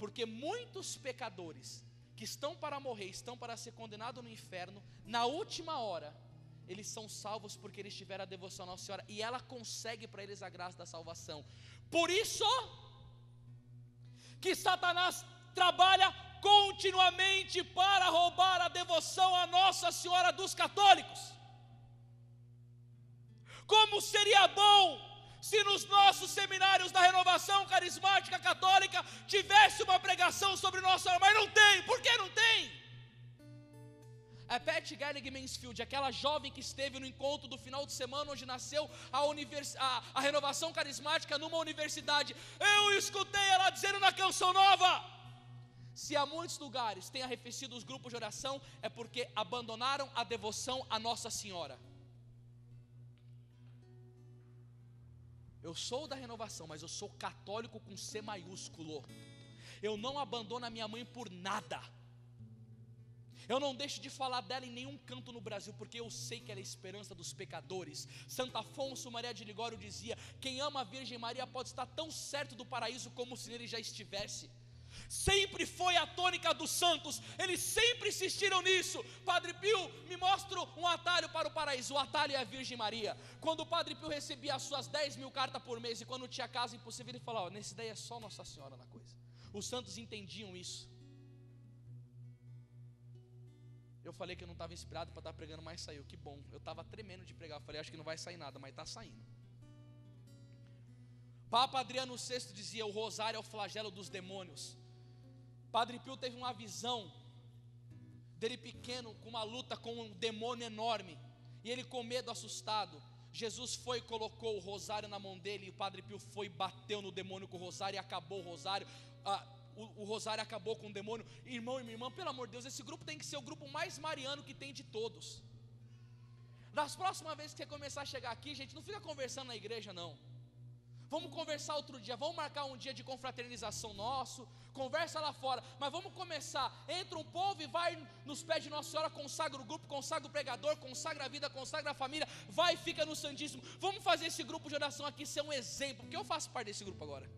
porque muitos pecadores que estão para morrer, estão para ser condenados no inferno, na última hora, eles são salvos porque eles tiveram a devoção à Nossa Senhora, e ela consegue para eles a graça da salvação. Por isso que Satanás trabalha continuamente para roubar a devoção à Nossa Senhora dos católicos. Como seria bom se nos nossos seminários da Renovação Carismática Católica tivesse uma pregação sobre Nossa Senhora, mas não tem. Por que não tem? A Pat Gallagher Mansfield, aquela jovem que esteve no encontro do final de semana, onde nasceu a Renovação Carismática numa universidade, eu escutei ela dizendo na Canção Nova: se há muitos lugares têm arrefecido os grupos de oração, é porque abandonaram a devoção à Nossa Senhora. Eu sou da renovação, mas eu sou católico com C maiúsculo. Eu não abandono a minha mãe por nada. Eu não deixo de falar dela em nenhum canto no Brasil, porque eu sei que ela é a esperança dos pecadores. Santo Afonso Maria de Ligório dizia: quem ama a Virgem Maria pode estar tão certo do paraíso como se ele já estivesse. Sempre foi a tônica dos santos, eles sempre insistiram nisso. Padre Pio, me mostra um atalho para o paraíso. O atalho é a Virgem Maria. Quando o Padre Pio recebia as suas 10.000 cartas por mês, e quando tinha casa impossível, ele falava: nesse daí é só Nossa Senhora na coisa. Os santos entendiam isso. Eu falei que eu não estava inspirado para estar pregando, mas saiu, que bom. Eu estava tremendo de pregar, eu falei: acho que não vai sair nada, mas está saindo. Papa Adriano VI dizia: o rosário é o flagelo dos demônios. Padre Pio teve uma visão dele pequeno, com uma luta com um demônio enorme, e ele com medo, assustado. Jesus foi e colocou o rosário na mão dele, e o Padre Pio foi e bateu no demônio com o rosário, e acabou o rosário. O rosário acabou com o demônio. Irmão e minha irmã, pelo amor de Deus, esse grupo tem que ser o grupo mais mariano que tem de todos. Das próximas vezes que você começar a chegar aqui, gente, não fica conversando na igreja não. Vamos conversar outro dia, vamos marcar um dia de confraternização nosso, conversa lá fora, mas vamos começar, entra um povo e vai nos pés de Nossa Senhora, consagra o grupo, consagra o pregador, consagra a vida, consagra a família, vai e fica no Santíssimo. Vamos fazer esse grupo de oração aqui ser um exemplo, porque eu faço parte desse grupo agora.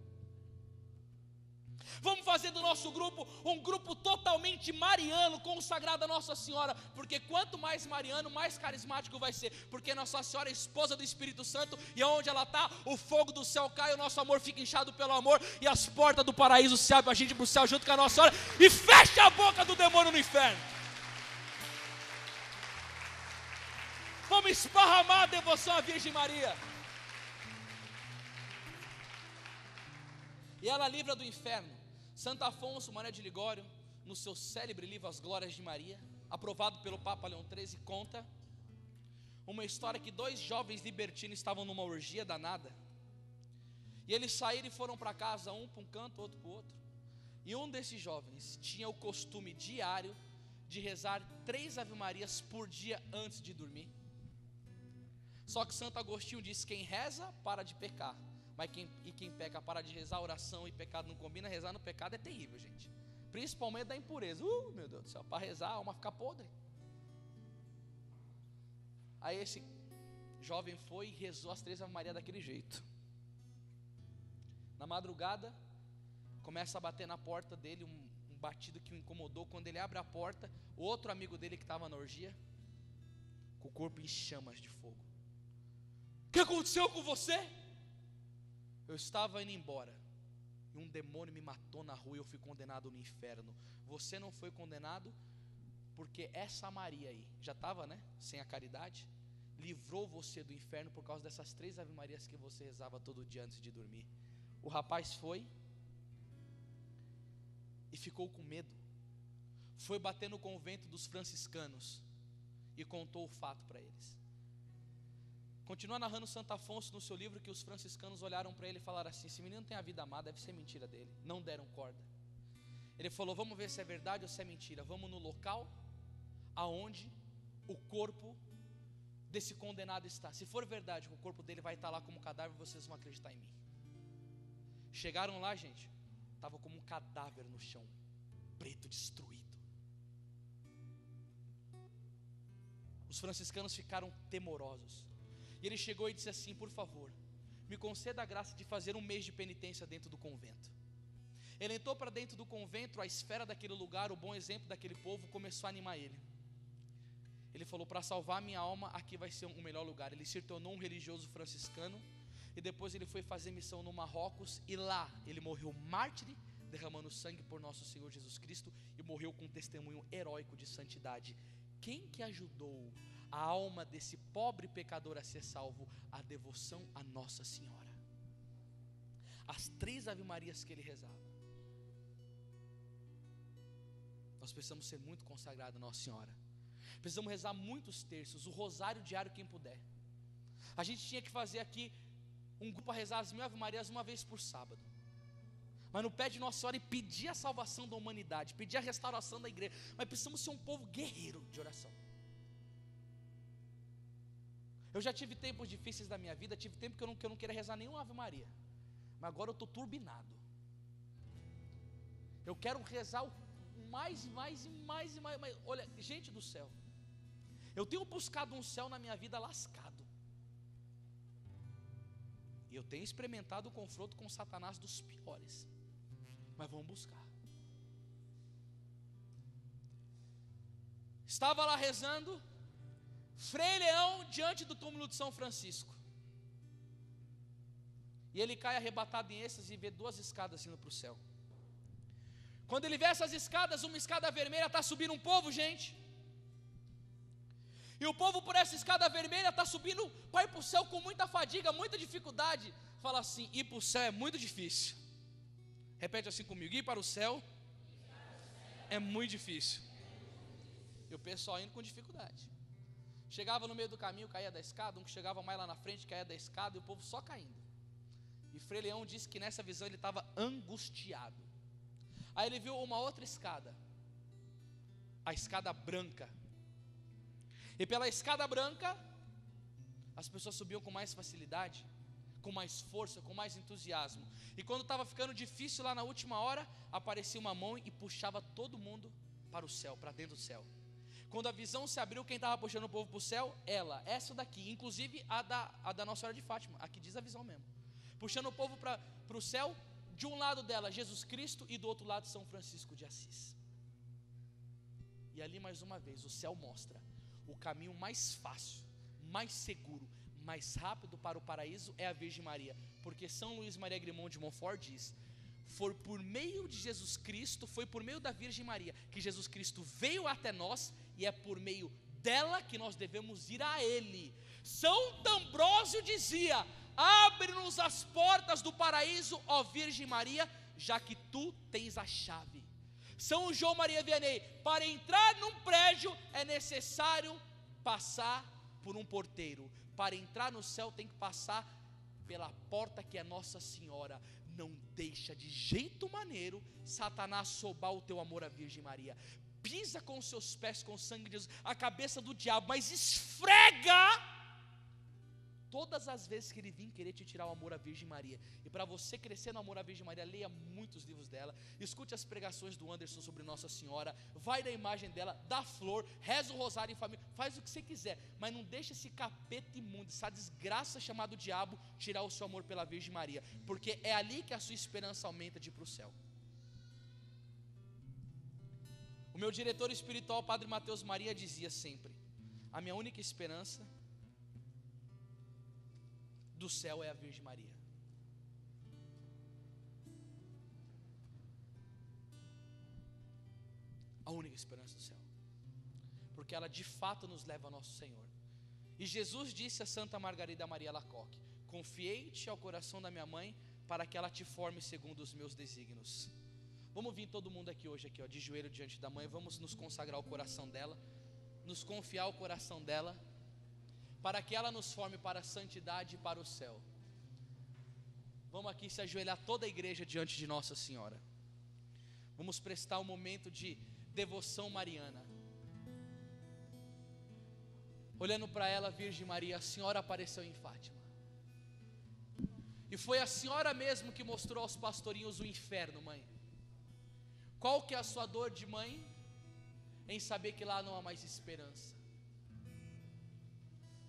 Vamos fazer do nosso grupo um grupo totalmente mariano, consagrado a Nossa Senhora, porque quanto mais mariano, mais carismático vai ser, porque Nossa Senhora é esposa do Espírito Santo, e onde ela está, o fogo do céu cai, o nosso amor fica inchado pelo amor, e as portas do paraíso se abrem a gente para o céu junto com a Nossa Senhora, e fecha a boca do demônio no inferno. Vamos esparramar a devoção à Virgem Maria, e ela livra do inferno. Santo Afonso Maria de Ligório, no seu célebre livro As Glórias de Maria, aprovado pelo Papa Leão XIII, conta uma história que 2 jovens libertinos estavam numa orgia danada, e eles saíram e foram para casa, um para um canto, outro para o outro, e um desses jovens tinha o costume diário de rezar 3 Ave Marias por dia antes de dormir. Só que Santo Agostinho diz: quem reza para de pecar, mas quem peca para de rezar. Oração e pecado não combina. Rezar no pecado é terrível, gente, principalmente da impureza. Meu Deus do céu, para rezar a alma fica podre. Aí esse jovem foi e rezou as 3 Ave Maria daquele jeito. Na madrugada começa a bater na porta dele um batido que o incomodou. Quando ele abre a porta, outro amigo dele que estava na orgia, com o corpo em chamas de fogo. O que aconteceu com você? Eu estava indo embora e um demônio me matou na rua e eu fui condenado no inferno. Você não foi condenado porque essa Maria aí, já estava, né, sem a caridade, livrou você do inferno por causa dessas 3 Ave Marias que você rezava todo dia antes de dormir. O rapaz foi e ficou com medo. Foi bater no convento dos franciscanos e contou o fato para eles. Continua narrando Santo Afonso no seu livro que os franciscanos olharam para ele e falaram assim: esse menino tem a vida amada, deve ser mentira dele. Não deram corda. Ele falou: vamos ver se é verdade ou se é mentira. Vamos no local aonde o corpo desse condenado está. Se for verdade que o corpo dele vai estar lá como cadáver, vocês vão acreditar em mim. Chegaram lá, gente, estava como um cadáver no chão, preto, destruído. Os franciscanos ficaram temorosos. E ele chegou e disse assim: por favor, me conceda a graça de fazer um mês de penitência dentro do convento. Ele entrou para dentro do convento, a esfera daquele lugar, o bom exemplo daquele povo começou a animar ele. Ele falou: para salvar minha alma, aqui vai ser o melhor lugar. Ele se tornou um religioso franciscano e depois ele foi fazer missão no Marrocos e lá ele morreu mártir, derramando sangue por nosso Senhor Jesus Cristo, e morreu com um testemunho heróico de santidade. Quem que ajudou a alma desse pobre pecador a ser salvo? A devoção a Nossa Senhora. As 3 Ave Marias que ele rezava. Nós precisamos ser muito consagrados a Nossa Senhora. Precisamos rezar muitos terços, o rosário diário quem puder. A gente tinha que fazer aqui um grupo para rezar as 1000 Ave Marias uma vez por sábado. Mas não pede Nossa Senhora e pedir a salvação da humanidade, pedir a restauração da igreja. Mas precisamos ser um povo guerreiro de oração. Eu já tive tempos difíceis da minha vida, tive tempo que eu não queria rezar nenhuma Ave Maria. Mas agora eu estou turbinado. Eu quero rezar mais e mais e mais e mais. Olha, gente do céu, eu tenho buscado um céu na minha vida lascado. E eu tenho experimentado o confronto com Satanás dos piores. Mas vamos buscar. Estava lá rezando, Frei Leão diante do túmulo de São Francisco. E ele cai arrebatado em êxtase e vê 2 escadas indo para o céu. Quando ele vê essas escadas, uma escada vermelha, está subindo um povo, gente. E o povo por essa escada vermelha está subindo para ir para o céu com muita fadiga, muita dificuldade. Fala assim: ir para o céu é muito difícil. Repete assim comigo: ir para o céu é muito difícil. E o pessoal indo com dificuldade. Chegava no meio do caminho, caía da escada. Um que chegava mais lá na frente, caía da escada. E o povo só caindo. E Frei Leão disse que nessa visão ele estava angustiado. Aí ele viu uma outra escada, a escada branca. E pela escada branca as pessoas subiam com mais facilidade, com mais força, com mais entusiasmo. E quando estava ficando difícil lá na última hora, aparecia uma mão e puxava todo mundo para o céu, para dentro do céu. Quando a visão se abriu, quem estava puxando o povo para o céu? Ela, essa daqui, inclusive a da Nossa Senhora de Fátima. Aqui diz a visão mesmo, puxando o povo para o céu. De um lado dela Jesus Cristo e do outro lado São Francisco de Assis. E ali mais uma vez o céu mostra o caminho mais fácil, mais seguro, mais rápido para o paraíso é a Virgem Maria. Porque São Luís Maria Grimond de Montfort diz: foi por meio de Jesus Cristo, foi por meio da Virgem Maria que Jesus Cristo veio até nós, e é por meio dela que nós devemos ir a Ele. São Ambrósio dizia: abre-nos as portas do paraíso, ó Virgem Maria, já que tu tens a chave. São João Maria Vianney: para entrar num prédio é necessário passar por um porteiro. Para entrar no céu tem que passar pela porta que é Nossa Senhora. Não deixa de jeito maneiro Satanás soubar o teu amor à Virgem Maria. Pisa com os seus pés com o sangue de Jesus a cabeça do diabo, mas esfrega todas as vezes que ele vir querer te tirar o amor à Virgem Maria. E para você crescer no amor à Virgem Maria, leia muitos livros dela, escute as pregações do Anderson sobre Nossa Senhora, vai na imagem dela, dá flor, reza o rosário em família, faz o que você quiser, mas não deixe esse capeta imundo, essa desgraça chamada diabo, tirar o seu amor pela Virgem Maria, porque é ali que a sua esperança aumenta de ir para o céu. O meu diretor espiritual, Padre Mateus Maria, dizia sempre: a minha única esperança do céu é a Virgem Maria. A única esperança do céu, porque ela de fato nos leva ao nosso Senhor. E Jesus disse a Santa Margarida Maria Alacoque: confiei-te ao coração da minha mãe, para que ela te forme segundo os meus desígnios. Vamos vir todo mundo aqui hoje, aqui, ó, de joelho diante da mãe. Vamos nos consagrar ao coração dela, nos confiar ao coração dela, para que ela nos forme para a santidade e para o céu. Vamos aqui se ajoelhar toda a igreja diante de Nossa Senhora. Vamos prestar um momento de devoção mariana. Olhando para ela, Virgem Maria, a Senhora apareceu em Fátima. E foi a Senhora mesmo que mostrou aos pastorinhos o inferno, mãe. Qual que é a sua dor de mãe? Em saber que lá não há mais esperança.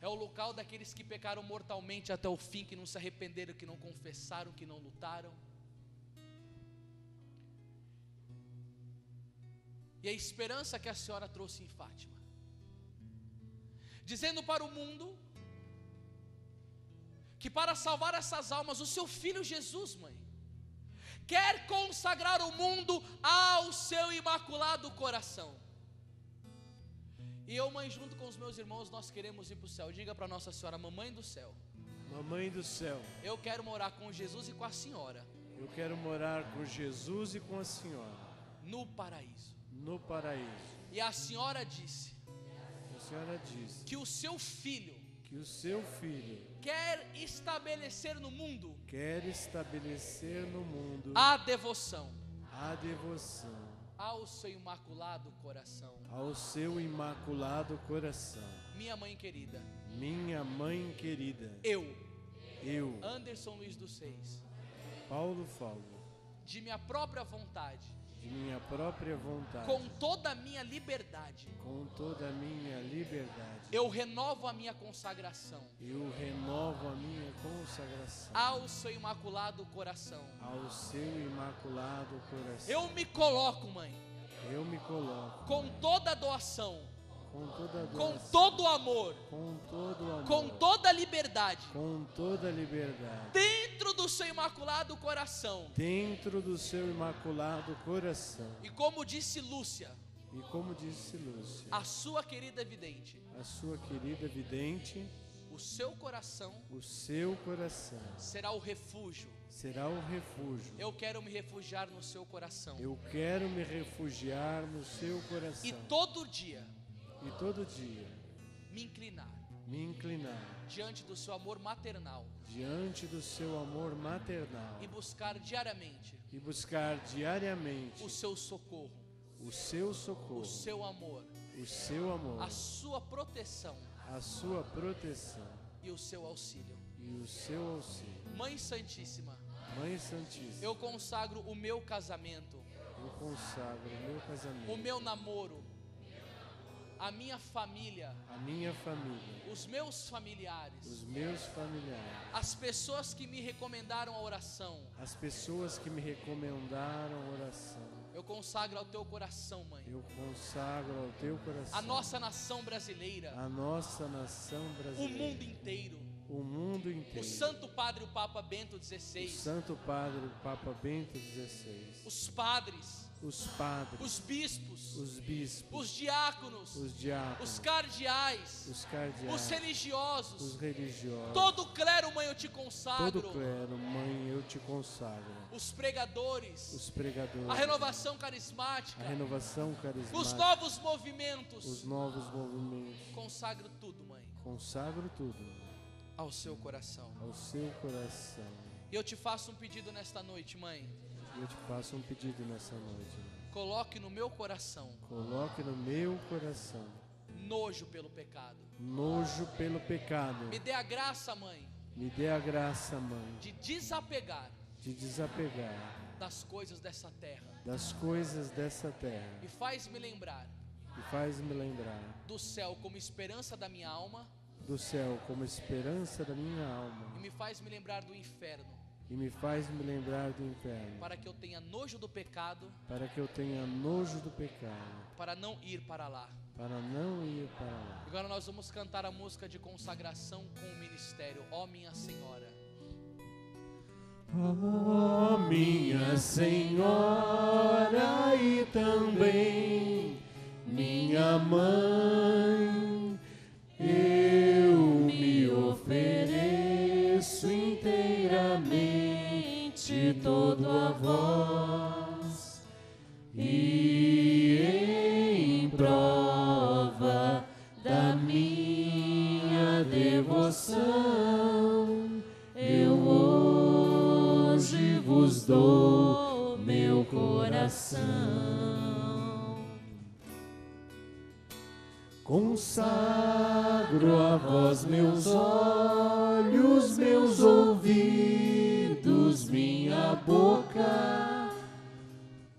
É o local daqueles que pecaram mortalmente até o fim, que não se arrependeram, que não confessaram, que não lutaram. E a esperança que a Senhora trouxe em Fátima, dizendo para o mundo que para salvar essas almas, o seu filho Jesus, mãe, quer consagrar o mundo ao seu imaculado coração. E eu, mãe, junto com os meus irmãos, nós queremos ir para o céu. Diga para Nossa Senhora: mamãe do céu, Mamãe do céu, eu quero morar com Jesus e com a Senhora eu quero morar com Jesus e com a Senhora no paraíso. no paraíso. E a Senhora disse A Senhora disse que o seu filho que o seu filho quer estabelecer no mundo quer estabelecer no mundo a devoção a devoção ao seu imaculado coração. ao seu imaculado coração. Minha mãe querida, Minha mãe querida, eu, Anderson Luiz dos Reis, Paulo Faulo, de minha própria vontade, de minha própria vontade, com toda a minha liberdade, com toda a minha liberdade, eu renovo a minha consagração eu renovo a minha consagração ao seu imaculado coração. ao seu imaculado coração. Eu me coloco, mãe, Eu me coloco com toda a doação, com toda a com doação, todo o amor, com todo o amor, com toda a liberdade, com toda a liberdade, dentro do seu imaculado coração. dentro do seu imaculado coração. E como disse Lúcia, E como disse Lúcia, a sua querida vidente, a sua querida vidente, o seu coração o seu coração será o refúgio. será o refúgio. Eu quero me refugiar no seu coração. Eu quero me refugiar no seu coração. E todo dia E todo dia me inclinar me inclinar diante do seu amor maternal diante do seu amor maternal e buscar diariamente e buscar diariamente o seu socorro, o seu socorro, o seu amor, o seu amor, a sua proteção a sua proteção e o seu auxílio. e o seu auxílio. Mãe Santíssima, Mãe Santíssima, eu consagro o meu casamento, eu consagro o meu casamento, o meu namoro, a minha família, a minha família, os meus familiares, os meus familiares, as pessoas que me recomendaram a oração. as pessoas que me recomendaram oração. Eu consagro ao teu coração, mãe, Eu consagro ao teu coração a nossa nação brasileira, a nossa nação o brasileira, mundo inteiro, o mundo inteiro, o Santo Padre, o Papa Bento o XVI, Santo Padre, o Papa Bento XVI, os padres, os padres, os bispos, os bispos, os diáconos, os diáconos, os cardeais, os cardeais, os religiosos, os religiosos, todo o clero, mãe, eu te consagro, todo clero, mãe, eu te consagro, os pregadores, os pregadores, a renovação carismática, a renovação carismática, os novos movimentos, os novos movimentos. consagro tudo, mãe, Consagro tudo ao seu coração. ao seu coração. E eu te faço um pedido nesta noite, mãe. Eu te faço um pedido nessa noite. Coloque no meu coração Coloque no meu coração nojo pelo pecado. nojo pelo pecado. Me dê a graça, mãe, Me dê a graça, mãe, de desapegar de desapegar das coisas dessa terra. das coisas dessa terra E faz-me lembrar e faz-me lembrar do céu como esperança da minha alma, do céu como esperança da minha alma e me faz me lembrar do inferno e me faz me lembrar do inferno, para que eu tenha nojo do pecado, para que eu tenha nojo do pecado, para não ir para lá. para não ir para lá. Agora nós vamos cantar a música de consagração com o ministério. Ó minha Senhora. Ó minha Senhora e também minha mãe, eu me ofereço inteiramente todo a vós, e em prova da minha devoção eu hoje vos dou meu coração. Consagro a vós meus olhos, meus ouvidos, minha boca,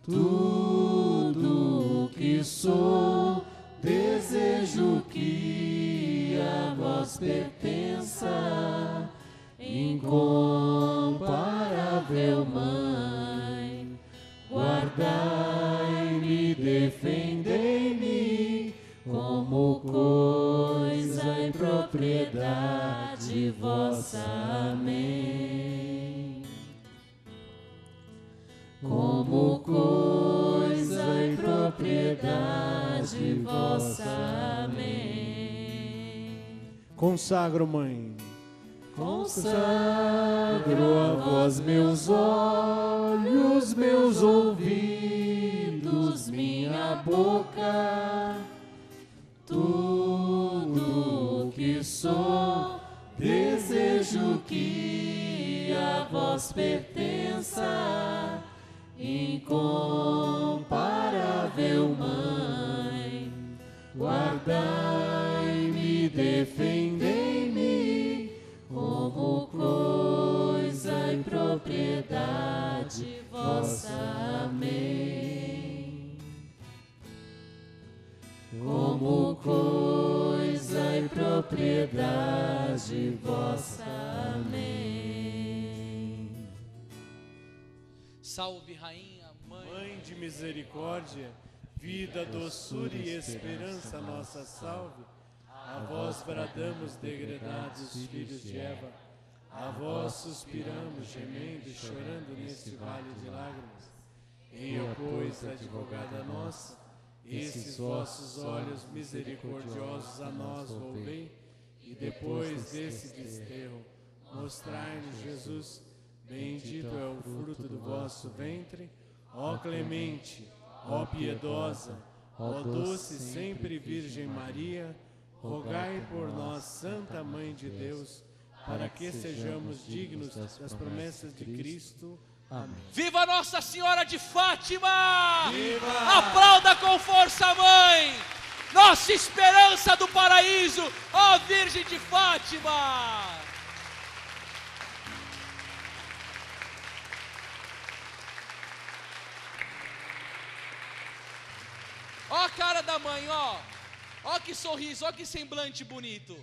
tudo o que sou, desejo que a vós pertença. Incomparável Mãe, guardai-me, defendei-me, como coisa e propriedade vossa. Amém. Como coisa e propriedade vossa. Amém. Consagro, Mãe. Consagro a vós meus olhos, meus ouvidos, minha boca, tudo o que sou, desejo que a vós pertença. Incomparável Mãe, guardai-me, defendei-me, como coisa e propriedade vossa. Amém. Como coisa e propriedade vossa. Amém. Salve, Rainha, Mãe de misericórdia, vida, doçura e esperança nossa, salve. A vós bradamos, degredados filhos de Eva, a vós suspiramos, gemendo e chorando neste vale de lágrimas. Eia, pois, advogada nossa, esses vossos olhos misericordiosos a nós volvei, e depois desse desterro, mostrai-nos Jesus, bendito é o fruto do vosso ventre. Ó clemente, ó piedosa, ó doce sempre Virgem Maria, rogai por nós, Santa Mãe de Deus, para que sejamos dignos das promessas de Cristo. Amém. Viva Nossa Senhora de Fátima! Viva! Aplauda com força, Mãe! Nossa esperança do paraíso, ó Virgem de Fátima! Ó a cara da mãe, ó. Ó que sorriso, ó que semblante bonito.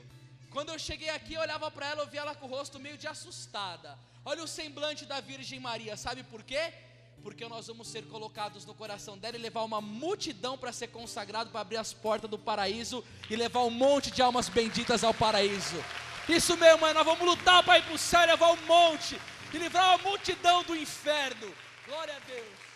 Quando eu cheguei aqui, eu olhava para ela, eu via ela com o rosto meio de assustada. Olha o semblante da Virgem Maria, sabe por quê? Porque nós vamos ser colocados no coração dela e levar uma multidão para ser consagrado, para abrir as portas do paraíso e levar um monte de almas benditas ao paraíso. Isso mesmo, mãe, nós vamos lutar para ir para o céu, levar um monte e livrar uma multidão do inferno. Glória a Deus.